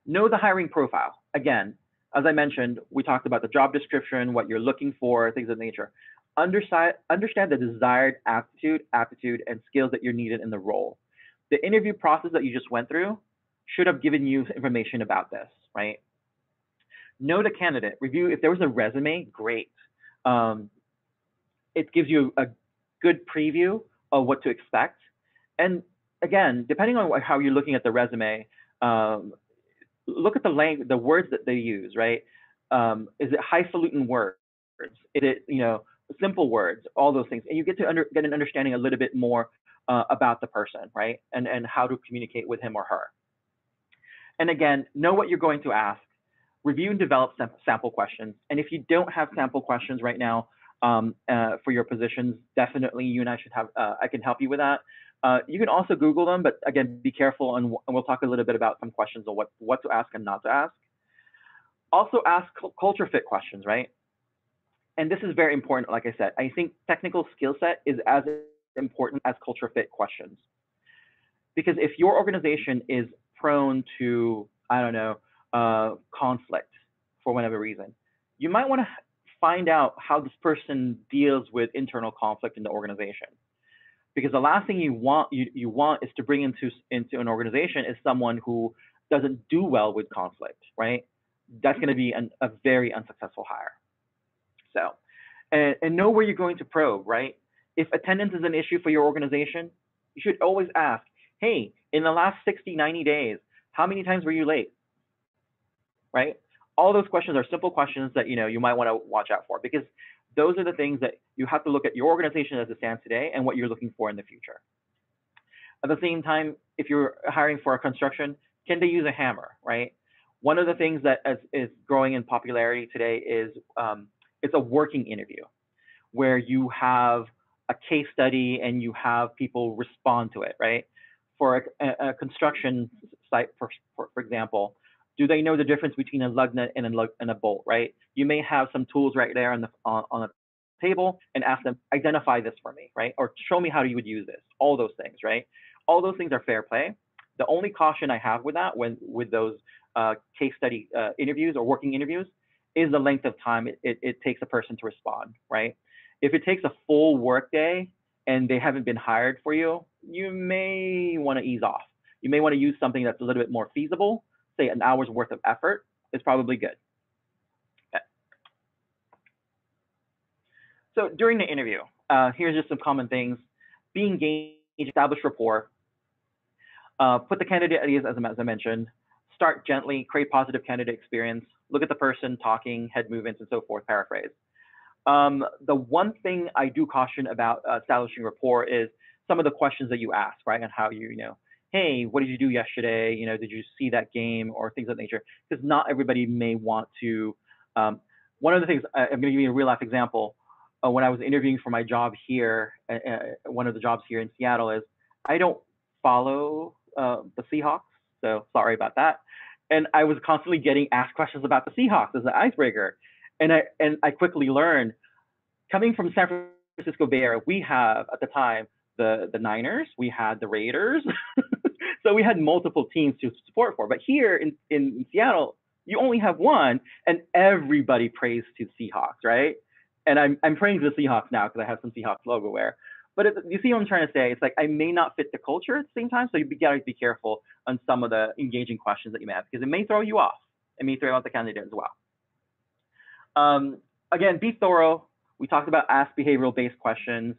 Know the hiring profile. Again, as I mentioned, we talked about the job description, what you're looking for, things of nature. Understand the desired aptitude, and skills that you're needed in the role. The interview process that you just went through should have given you information about this, right? Know the candidate. Review, if there was a resume, great. It gives you a good preview of what to expect. And again, depending on how you're looking at the resume, look at the words that they use, right? Is it highfalutin words? Is it, simple words, all those things. And you get to get an understanding a little bit more about the person, right? And how to communicate with him or her. And again, know what you're going to ask. Review and develop sample questions. And if you don't have sample questions right now for your positions, definitely you and I should have, I can help you with that. You can also Google them, but again, be careful, and we'll talk a little bit about some questions on what to ask and not to ask. Also ask culture fit questions, right? And this is very important, like I said. I think technical skill set is as important as culture fit questions. Because if your organization is prone to, I don't know, conflict for whatever reason, you might want to find out how this person deals with internal conflict in the organization. Because the last thing you want is to bring into an organization is someone who doesn't do well with conflict, right? That's going to be a very unsuccessful hire. So, and know where you're going to probe, right? If attendance is an issue for your organization, you should always ask, hey, in the last 60, 90 days, how many times were you late, right? All those questions are simple questions that you might want to watch out for, because those are the things that you have to look at your organization as it stands today and what you're looking for in the future. At the same time, if you're hiring for a construction, can they use a hammer, right? One of the things that is growing in popularity today is it's a working interview, where you have a case study and you have people respond to it, right? For a construction site, for example, do they know the difference between a lug nut and a bolt, right? You may have some tools right there on the table and ask them, identify this for me, right? Or show me how you would use this, all those things, right? All those things are fair play. The only caution I have with that, with those case study interviews or working interviews, is the length of time it takes a person to respond, right? If it takes a full work day and they haven't been hired for you, you may want to ease off. You may want to use something that's a little bit more feasible. Say an hour's worth of effort is probably good. Okay. So during the interview, here's just some common things: be engaged, establish rapport, put the candidate at ease, as I mentioned. Start gently, create positive candidate experience. Look at the person talking, head movements, and so forth. Paraphrase. The one thing I do caution about establishing rapport is some of the questions that you ask, right? And how you know, hey, what did you do yesterday? You know, did you see that game or things of that nature? Because not everybody may want to. One of the things, I'm going to give you a real life example. When I was interviewing for my job here, one of the jobs here in Seattle is I don't follow the Seahawks, so sorry about that. And I was constantly getting asked questions about the Seahawks as an icebreaker. And I quickly learned, coming from San Francisco Bay Area, we have at the time the Niners, we had the Raiders, so we had multiple teams to support for. But here in Seattle, you only have one, and everybody prays to the Seahawks, right? And I'm praying to the Seahawks now because I have some Seahawks logo wear. But you see what I'm trying to say? It's like I may not fit the culture at the same time, so you gotta be careful on some of the engaging questions that you may have because it may throw you off. It may throw out the candidate as well. Again, be thorough. We talked about ask behavioral-based questions.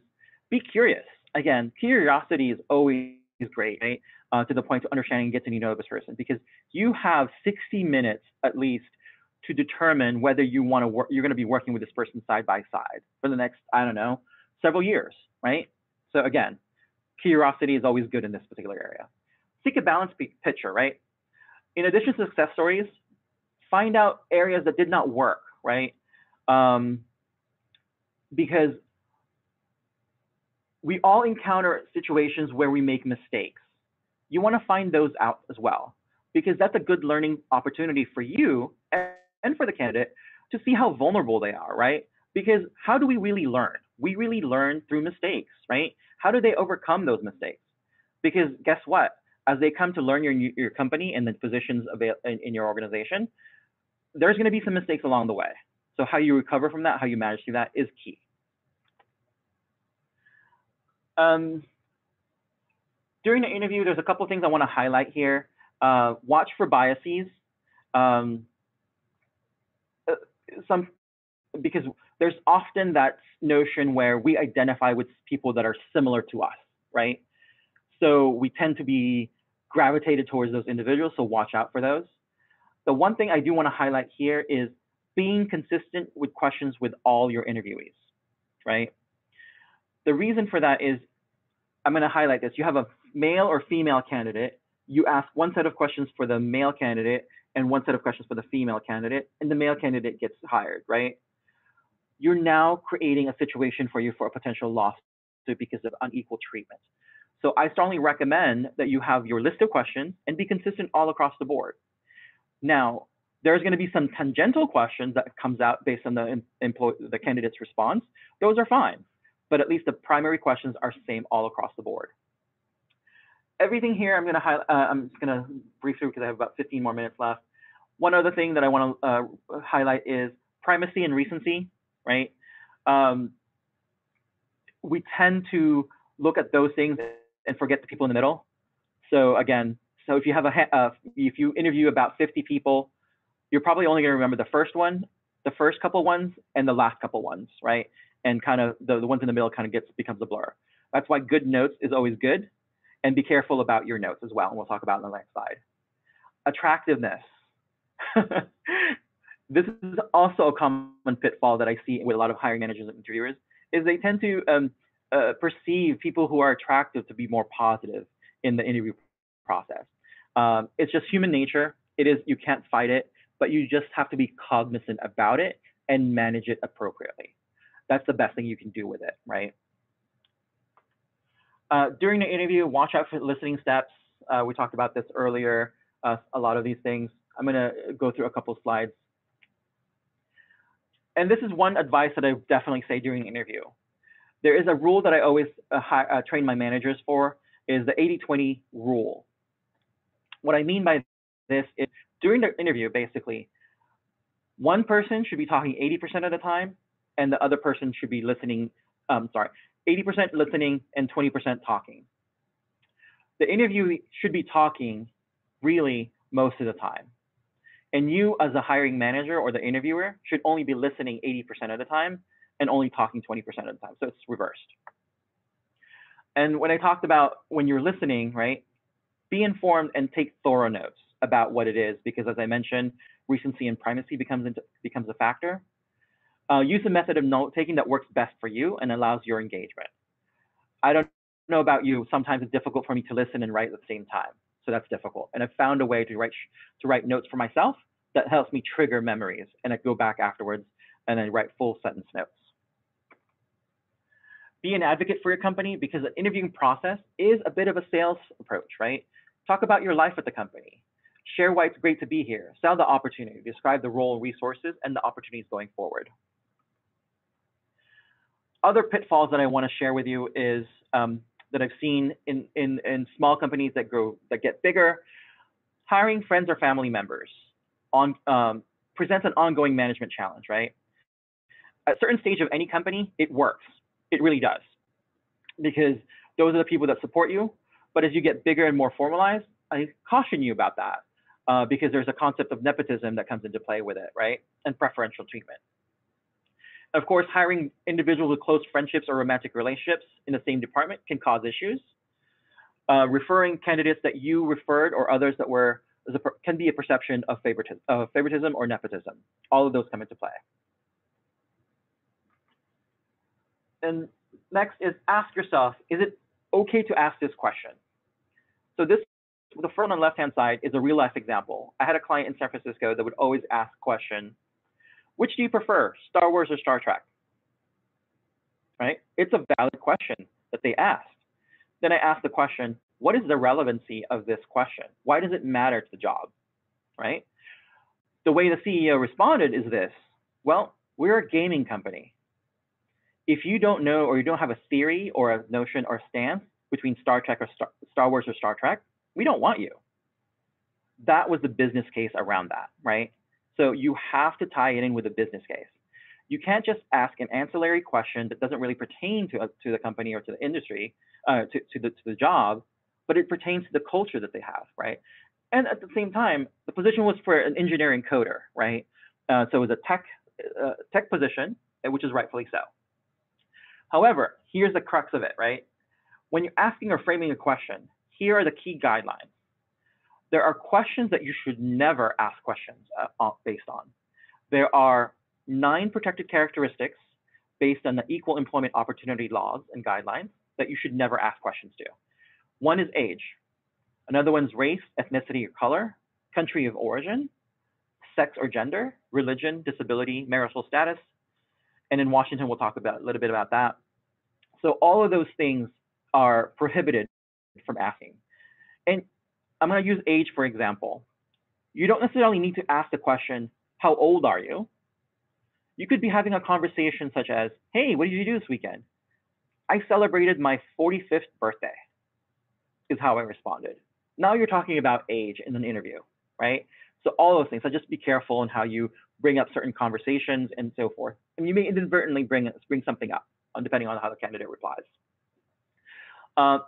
Be curious. Again, curiosity is always great, right? To the point of understanding and get to know this person, because you have 60 minutes at least to determine whether you want to work. You're going to be working with this person side by side for the next, I don't know, several years, right? So again, curiosity is always good in this particular area. Seek a balanced picture, right? In addition to success stories, find out areas that did not work, right? Because we all encounter situations where we make mistakes. You want to find those out as well, because that's a good learning opportunity for you and for the candidate to see how vulnerable they are, right? Because how do we really learn? We really learn through mistakes, right? How do they overcome those mistakes? Because guess what? As they come to learn your company and the positions in your organization, there's going to be some mistakes along the way. So how you recover from that, how you manage through that is key. During the interview, there's a couple of things I want to highlight here. Watch for biases. Because there's often that notion where we identify with people that are similar to us, right? So we tend to be gravitated towards those individuals, so watch out for those. The one thing I do want to highlight here is being consistent with questions with all your interviewees, right? The reason for that is, I'm going to highlight this. You have a male or female candidate. You ask one set of questions for the male candidate and one set of questions for the female candidate, and the male candidate gets hired, right? You're now creating a situation for you for a potential lawsuit because of unequal treatment. So I strongly recommend that you have your list of questions and be consistent all across the board. Now, there's going to be some tangential questions that comes out based on the candidate's response. Those are fine, but at least the primary questions are same all across the board. Everything here, I'm just going to brief through because I have about 15 more minutes left. One other thing that I want to highlight is primacy and recency, right? We tend to look at those things and forget the people in the middle. So again, if you have if you interview about 50 people, you're probably only going to remember the first one, the first couple ones, and the last couple ones, right? And kind of the ones in the middle kind of becomes a blur. That's why good notes is always good, and be careful about your notes as well. And we'll talk about it on the next slide. Attractiveness. This is also a common pitfall that I see with a lot of hiring managers and interviewers, is they tend to perceive people who are attractive to be more positive in the interview process. It's just human nature. You can't fight it, but you just have to be cognizant about it and manage it appropriately. That's the best thing you can do with it, right? During the interview, watch out for listening steps. We talked about this earlier, a lot of these things. I'm going to go through a couple of slides. And this is one advice that I definitely say during the interview. There is a rule that I always train my managers for, is the 80-20 rule. What I mean by this is, during the interview, basically, one person should be talking 80% of the time, and the other person should be listening, 80% listening and 20% talking. The interviewee should be talking really most of the time. And you, as a hiring manager or the interviewer, should only be listening 80% of the time and only talking 20% of the time. So it's reversed. And when I talked about when you're listening, right, be informed and take thorough notes about what it is, because as I mentioned, recency and primacy becomes a factor. Use a method of note taking that works best for you and allows your engagement. I don't know about you, sometimes it's difficult for me to listen and write at the same time. So that's difficult. And I've found a way to write notes for myself that helps me trigger memories. And I go back afterwards and I write full sentence notes. Be an advocate for your company, because an interviewing process is a bit of a sales approach, right? Talk about your life at the company. Share why it's great to be here. Sell the opportunity. Describe the role, resources, and the opportunities going forward. Other pitfalls that I want to share with you is that I've seen in small companies that get bigger. Hiring friends or family members presents an ongoing management challenge, right? At a certain stage of any company, it works. It really does, because those are the people that support you. But as you get bigger and more formalized, I caution you about that, because there's a concept of nepotism that comes into play with it, right? And preferential treatment. Of course, hiring individuals with close friendships or romantic relationships in the same department can cause issues. Referring candidates that you referred or others that can be a perception of favoritism or nepotism. All of those come into play. And next is ask yourself, is it okay to ask this question? So the front on the left-hand side is a real-life example. I had a client in San Francisco that would always ask the question, which do you prefer, Star Wars or Star Trek? Right? It's a valid question that they asked. Then I asked the question, what is the relevancy of this question? Why does it matter to the job? Right? The way the CEO responded is this, well, we're a gaming company. If you don't know, or you don't have a theory or a notion or a stance between Star Trek or Star Wars or Star Trek, we don't want you. That was the business case around that, right? So you have to tie it in with a business case. You can't just ask an ancillary question that doesn't really pertain to the company or to the industry, to the job, but it pertains to the culture that they have, right? And at the same time, the position was for an engineering coder, right? So it was a tech position, which is rightfully so. However, here's the crux of it, right? When you're asking or framing a question, here are the key guidelines. There are questions that you should never ask questions based on. There are 9 protected characteristics based on the equal employment opportunity laws and guidelines that you should never ask questions to. One is age. Another one's race, ethnicity, or color, country of origin, sex or gender, religion, disability, marital status. And in Washington, we'll talk a little bit about that. So all of those things are prohibited from asking. And I'm going to use age, for example. You don't necessarily need to ask the question, how old are you? You could be having a conversation such as, hey, what did you do this weekend? I celebrated my 45th birthday, is how I responded. Now you're talking about age in an interview, right? So all those things, so just be careful in how you bring up certain conversations and so forth. And you may inadvertently bring something up, depending on how the candidate replies.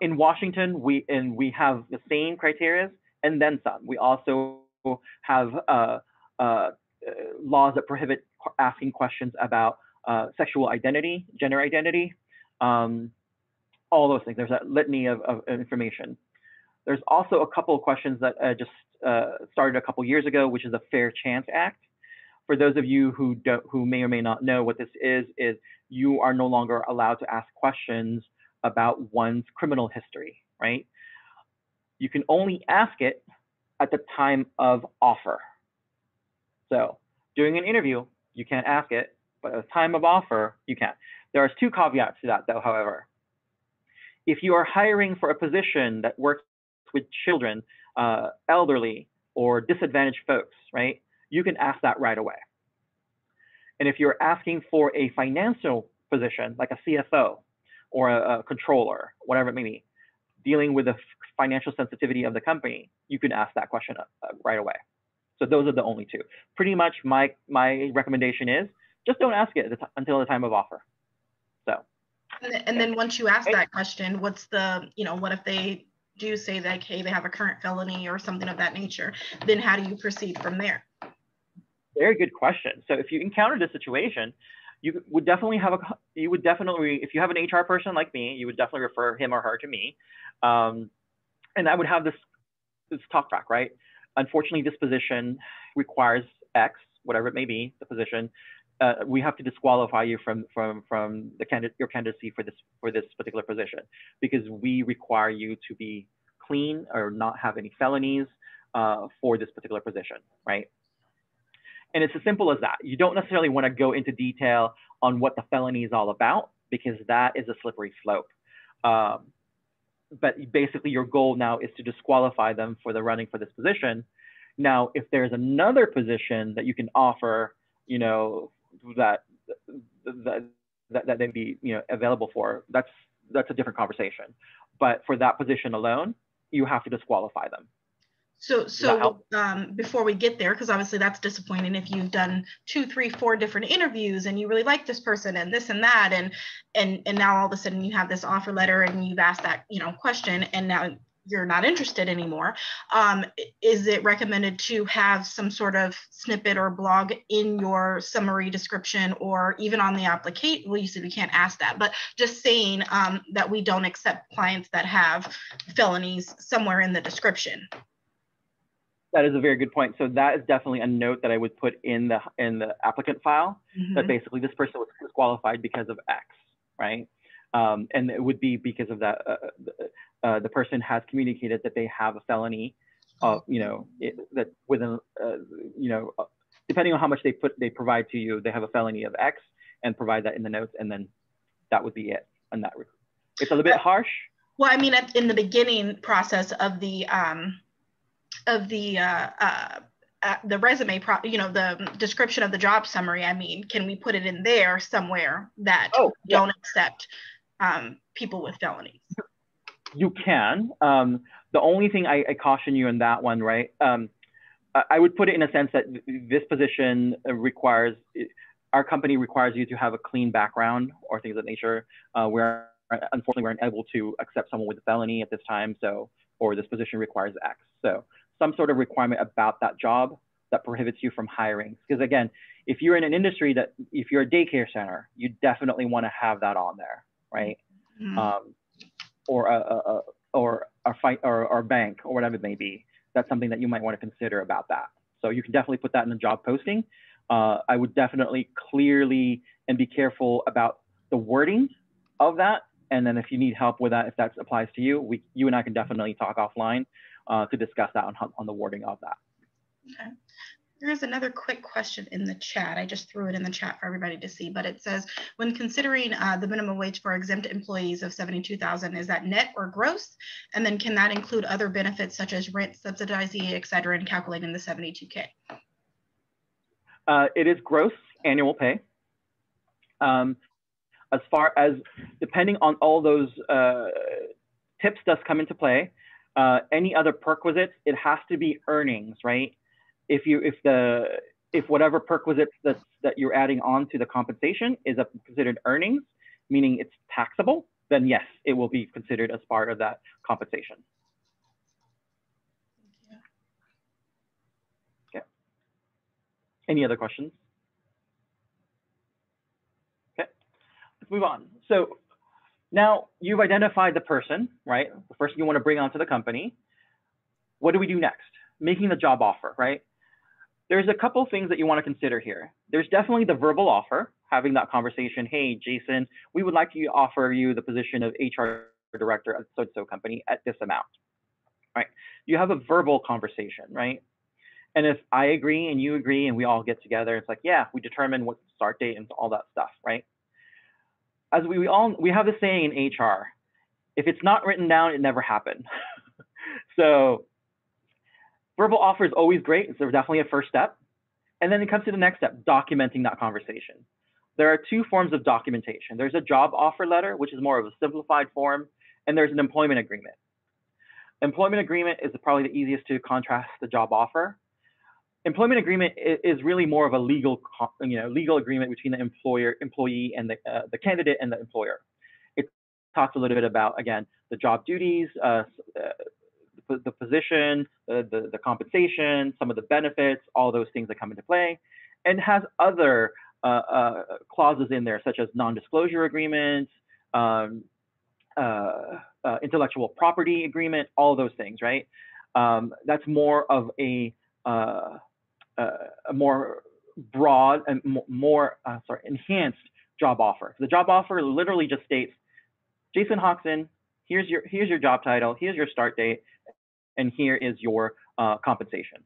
In Washington, we have the same criteria and then some. We also have laws that prohibit asking questions about sexual identity, gender identity, all those things. There's a litany of information. There's also a couple of questions that just started a couple years ago, which is the Fair Chance Act. For those of you who may or may not know what this is you are no longer allowed to ask questions about one's criminal history, right? You can only ask it at the time of offer. So during an interview, you can't ask it, but at the time of offer, you can. There are 2 caveats to that, though, however. If you are hiring for a position that works with children, elderly, or disadvantaged folks, right, you can ask that right away. And if you're asking for a financial position, like a CFO or a controller, whatever it may be, dealing with the financial sensitivity of the company, you can ask that question right away. So those are the only 2. Pretty much my recommendation is just don't ask it until the time of offer. So. And then once you ask that question, what's the, what if they do say that, hey, they have a current felony or something of that nature, then how do you proceed from there? Very good question. So if you encounter this situation, you would definitely have you would definitely, if you have an HR person like me, you would definitely refer him or her to me. And I would have this talk track, right? Unfortunately, this position requires X, whatever it may be, the position. We have to disqualify you from your candidacy for this particular position because we require you to be clean or not have any felonies for this particular position, right? And it's as simple as that. You don't necessarily want to go into detail on what the felony is all about because that is a slippery slope. But basically your goal now is to disqualify them for the running for this position. Now, if there's another position that you can offer, you know, that they'd be, you know, available for, that's a different conversation. But for that position alone, you have to disqualify them. So before we get there, because obviously that's disappointing if you've done 2, 3, 4 different interviews and you really like this person and this and that, and now all of a sudden you have this offer letter and you've asked that, you know, question and now you're not interested anymore. Is it recommended to have some sort of snippet or blog in your summary description or even on the application? Well, you said we can't ask that, but just saying that we don't accept clients that have felonies somewhere in the description. That is a very good point. So that is definitely a note that I would put in the applicant file, that basically this person was disqualified because of X, right? And it would be because of that the person has communicated that they have a felony, you know, that within, you know, depending on how much they provide to you, they have a felony of X, and provide that in the notes, and then that would be it. And that it's a little bit harsh. Well, I mean, in the beginning process of the resume, you know, the description of the job summary, I mean, can we put it in there somewhere that don't accept people with felonies? You can. The only thing I caution you in that one, right? I would put it in a sense that this position requires, our company requires you to have a clean background or things of that nature. Where unfortunately we're unable to accept someone with a felony at this time. So, or this position requires X. So some sort of requirement about that job that prohibits you from hiring. Because again, if you're in an industry that, if you're a daycare center, you definitely want to have that on there, right? Or a bank or whatever it may be. That's something that you might want to consider about that. So you can definitely put that in the job posting. I would definitely clearly and be careful about the wording of that. And then if you need help with that, if that applies to you, you and I can definitely talk offline to discuss that on the wording of that. Okay. There's another quick question in the chat. I just threw it in the chat for everybody to see, but it says, when considering the minimum wage for exempt employees of $72,000, is that net or gross? And then can that include other benefits such as rent, subsidizing, et cetera, in calculating the $72K? It is gross annual pay. As far as, depending on all those tips does come into play, any other perquisites, it has to be earnings, right? If whatever perquisites that you're adding on to the compensation is considered earnings, meaning it's taxable, then yes, it will be considered as part of that compensation. Okay. Any other questions? Okay, let's move on. So now you've identified the person, right? The person you want to bring onto the company. What do we do next? Making the job offer, right? There's a couple things that you want to consider here. There's definitely the verbal offer, having that conversation. Hey, Jason, we would like to offer you the position of HR director at so-and-so company at this amount, right? You have a verbal conversation, right? And if I agree and you agree and we all get together, it's like, yeah, we determine what start date and all that stuff, right? As we have the saying in HR, if it's not written down, it never happened. So verbal offer is always great. It's definitely a first step. And then it comes to the next step, documenting that conversation. There are two forms of documentation. There's a job offer letter, which is more of a simplified form, and there's an employment agreement. Employment agreement is probably the easiest to contrast the job offer. Employment agreement is really more of a legal agreement between the employee, and the candidate and the employer. It talks a little bit about, again, the job duties, the position, the compensation, some of the benefits, all those things that come into play, and has other clauses in there, such as non-disclosure agreements, intellectual property agreement, all those things, right? That's more of a more broad and more enhanced job offer. The job offer literally just states, Jason Hoxton, here's your job title, here's your start date, and here is your compensation.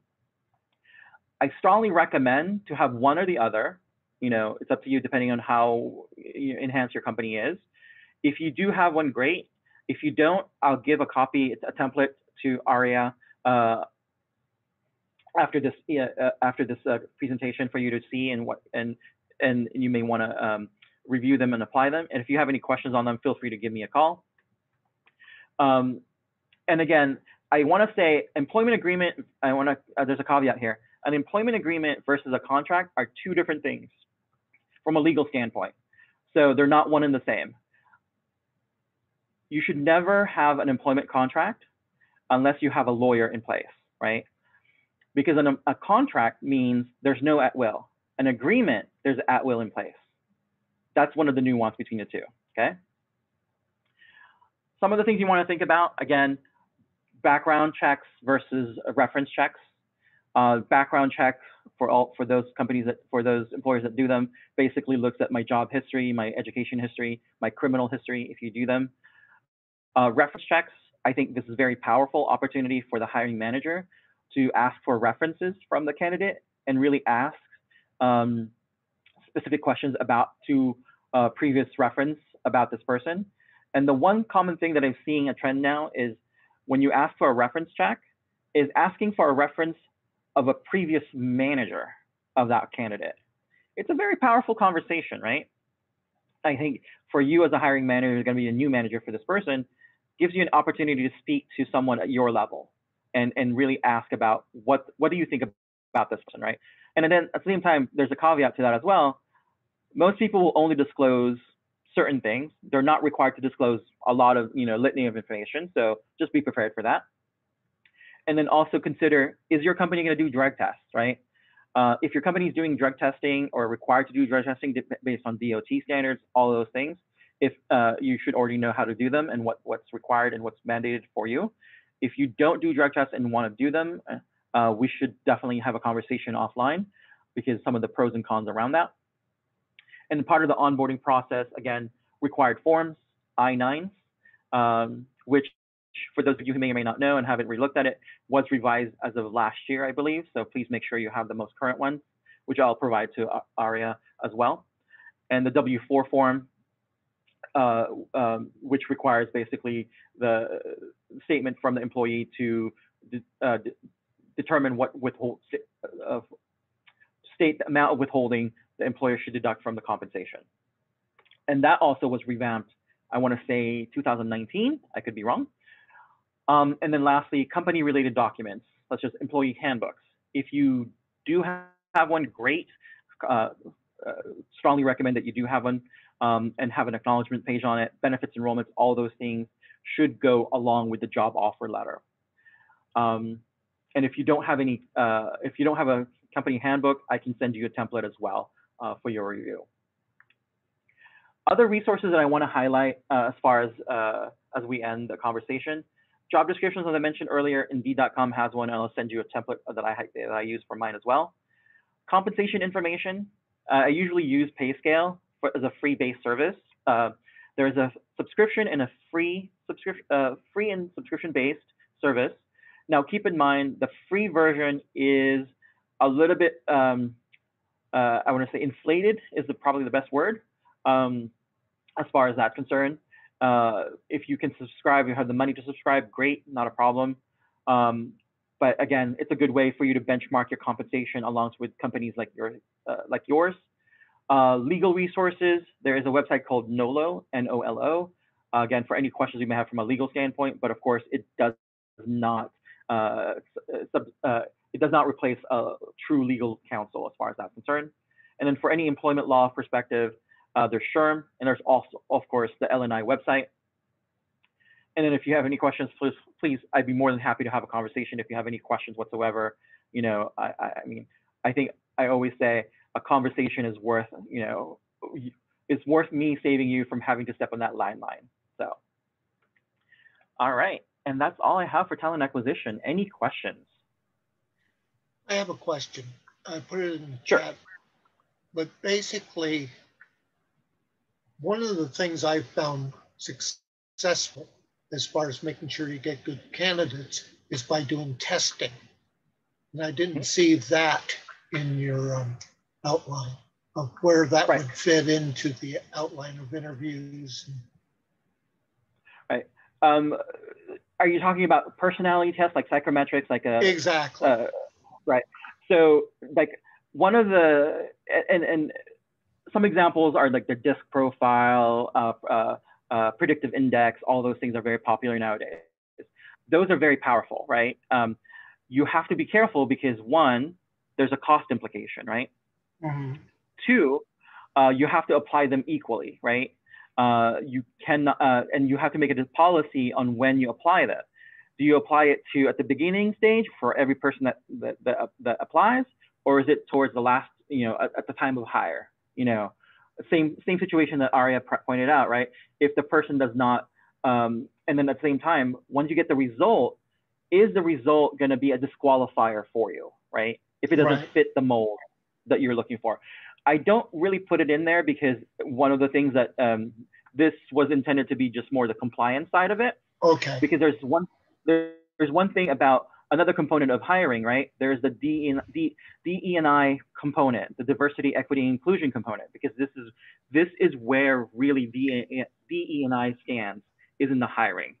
I strongly recommend to have one or the other. You know, it's up to you depending on how enhanced your company is. If you do have one, great. If you don't, I'll give a copy, a template to Aria after this presentation for you to see and you may want to review them and apply them. And if you have any questions on them, feel free to give me a call. And again, I want to say employment agreement. There's a caveat here. An employment agreement versus a contract are two different things from a legal standpoint. So they're not one and the same. You should never have an employment contract unless you have a lawyer in place, right? Because a contract means there's no at will. An agreement, there's at will in place. That's one of the nuance between the two, okay? Some of the things you want to think about, again, background checks versus reference checks. Background check for those employers that do them basically looks at my job history, my education history, my criminal history if you do them. Reference checks, I think this is a very powerful opportunity for the hiring manager to ask for references from the candidate and really ask specific questions about previous reference about this person. And the one common thing that I'm seeing a trend now is when you ask for a reference check, is asking for a reference of a previous manager of that candidate. It's a very powerful conversation, right? I think for you as a hiring manager who's going to be a new manager for this person, gives you an opportunity to speak to someone at your level and really ask about what do you think about this person, right? And then at the same time, there's a caveat to that as well. Most people will only disclose certain things. They're not required to disclose a lot of, litany of information. So just be prepared for that. And then also consider, is your company going to do drug tests, right? If your company is doing drug testing or required to do drug testing based on DOT standards, all those things, if you should already know how to do them and what's required and what's mandated for you. If you don't do drug tests and want to do them, we should definitely have a conversation offline because some of the pros and cons around that. And part of the onboarding process, again, required forms, I-9s, which for those of you who may or may not know and haven't relooked at it, was revised as of last year, I believe. So please make sure you have the most current ones, which I'll provide to Aria as well. And the W-4 form, which requires basically the statement from the employee to determine what state the amount of withholding the employer should deduct from the compensation. And that also was revamped, I want to say 2019, I could be wrong. And then lastly, company-related documents, such as employee handbooks. If you do have one, great. Strongly recommend that you do have one and have an acknowledgement page on it. Benefits enrollments, all those things should go along with the job offer letter. And if you don't have any, if you don't have a company handbook, I can send you a template as well for your review. Other resources that I want to highlight as far as we end the conversation. Job descriptions, as I mentioned earlier, Indeed.com has one, and I'll send you a template that I use for mine as well. Compensation information, I usually use PayScale as a free-based service. There's a subscription and a free and subscription-based service. Now, keep in mind, the free version is a little bit, I want to say inflated is probably the best word as far as that's concerned. If you can subscribe, you have the money to subscribe, great, not a problem. But again, it's a good way for you to benchmark your compensation along with companies like yours. Legal resources, there is a website called NOLO, N-O-L-O. Again, for any questions you may have from a legal standpoint, but of course, it does not replace a true legal counsel as far as that's concerned. And then for any employment law perspective, there's SHRM, and there's also, of course, the LNI website. And then if you have any questions, please, I'd be more than happy to have a conversation if you have any questions whatsoever. I mean, I think I always say a conversation is worth, it's worth me saving you from having to step on that line. So, all right. And that's all I have for talent acquisition. Any questions? I have a question. I put it in the Sure. chat, but basically, one of the things I've found successful as far as making sure you get good candidates is by doing testing. And I didn't see that in your outline of where that would fit into the outline of interviews. Right. Are you talking about personality tests like psychometrics, like a exactly? Right. So like one of the and some examples are like the DISC profile, predictive index. All those things are very popular nowadays. Those are very powerful, right? You have to be careful because one, there's a cost implication, right? Mm-hmm. Two, you have to apply them equally, right? You can, and you have to make a policy on when you apply that. Do you apply it to at the beginning stage for every person that applies, or is it towards the last, at the time of hire? Same situation that Aria pointed out, right? If the person does not, and then at the same time, once you get the result, is the result going to be a disqualifier for you, right? If it doesn't fit the mold that you're looking for. I don't really put it in there because one of the things that this was intended to be just more the compliance side of it. Okay. Because there's one thing about another component of hiring, right? There's the DE&I component, the diversity, equity, inclusion component, because this is where really DE&I stands, is in the hiring.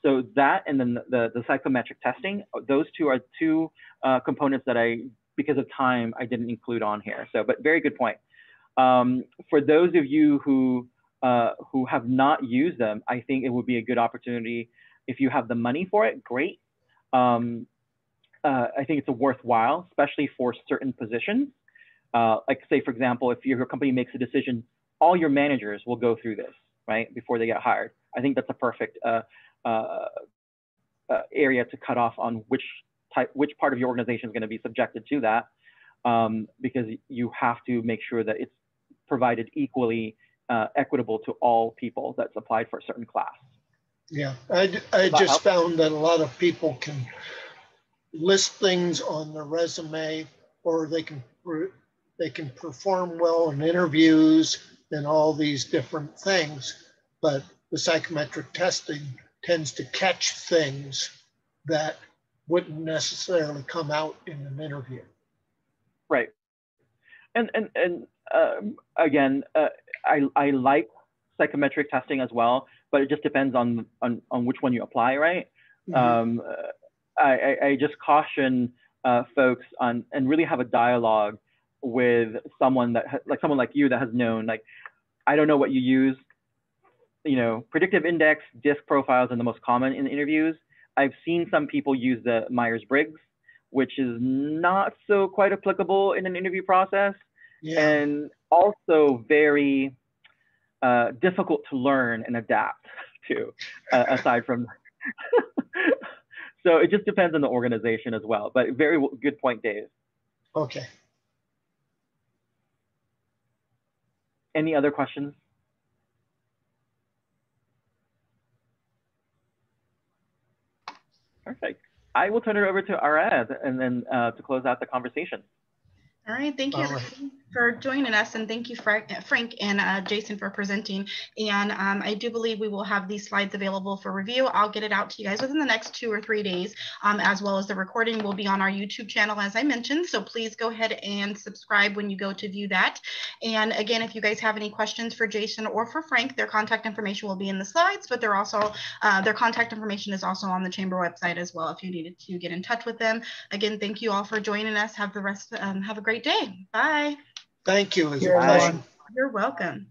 So that and then the psychometric testing, those two are two components that because of time, I didn't include on here. So, but very good point. For those of you who have not used them, I think it would be a good opportunity. If you have the money for it, great. I think it's a worthwhile, especially for certain positions. Like say, for example, if your company makes a decision, all your managers will go through this, right, before they get hired. I think that's a perfect area to cut off on which part of your organization is going to be subjected to that, because you have to make sure that it's provided equally equitable to all people that's applied for a certain class. Yeah, I just found that a lot of people can list things on their resume, or they can perform well in interviews and all these different things, but the psychometric testing tends to catch things that wouldn't necessarily come out in an interview. Right. And again, I like psychometric testing as well, but it just depends on which one you apply, right? Mm-hmm. I just caution folks on, and really have a dialogue with someone like you that has known, like, I don't know what you use, predictive index, DISC profiles are the most common in interviews. I've seen some people use the Myers-Briggs, which is not so quite applicable in an interview process, and also very difficult to learn and adapt to, aside from. So it just depends on the organization as well, but very good point, Dave. Okay. Any other questions? Perfect. I will turn it over to Arad and then to close out the conversation. All right, thank you for joining us, and thank you, Frank and Jason, for presenting. And I do believe we will have these slides available for review. I'll get it out to you guys within the next 2 or 3 days, as well as the recording will be on our YouTube channel, as I mentioned. So please go ahead and subscribe when you go to view that. And again, if you guys have any questions for Jason or for Frank, their contact information will be in the slides, but they're also their contact information is also on the Chamber website as well if you needed to get in touch with them. Again, thank you all for joining us. Have a great day. Bye. Thank you. It was a pleasure. You're welcome.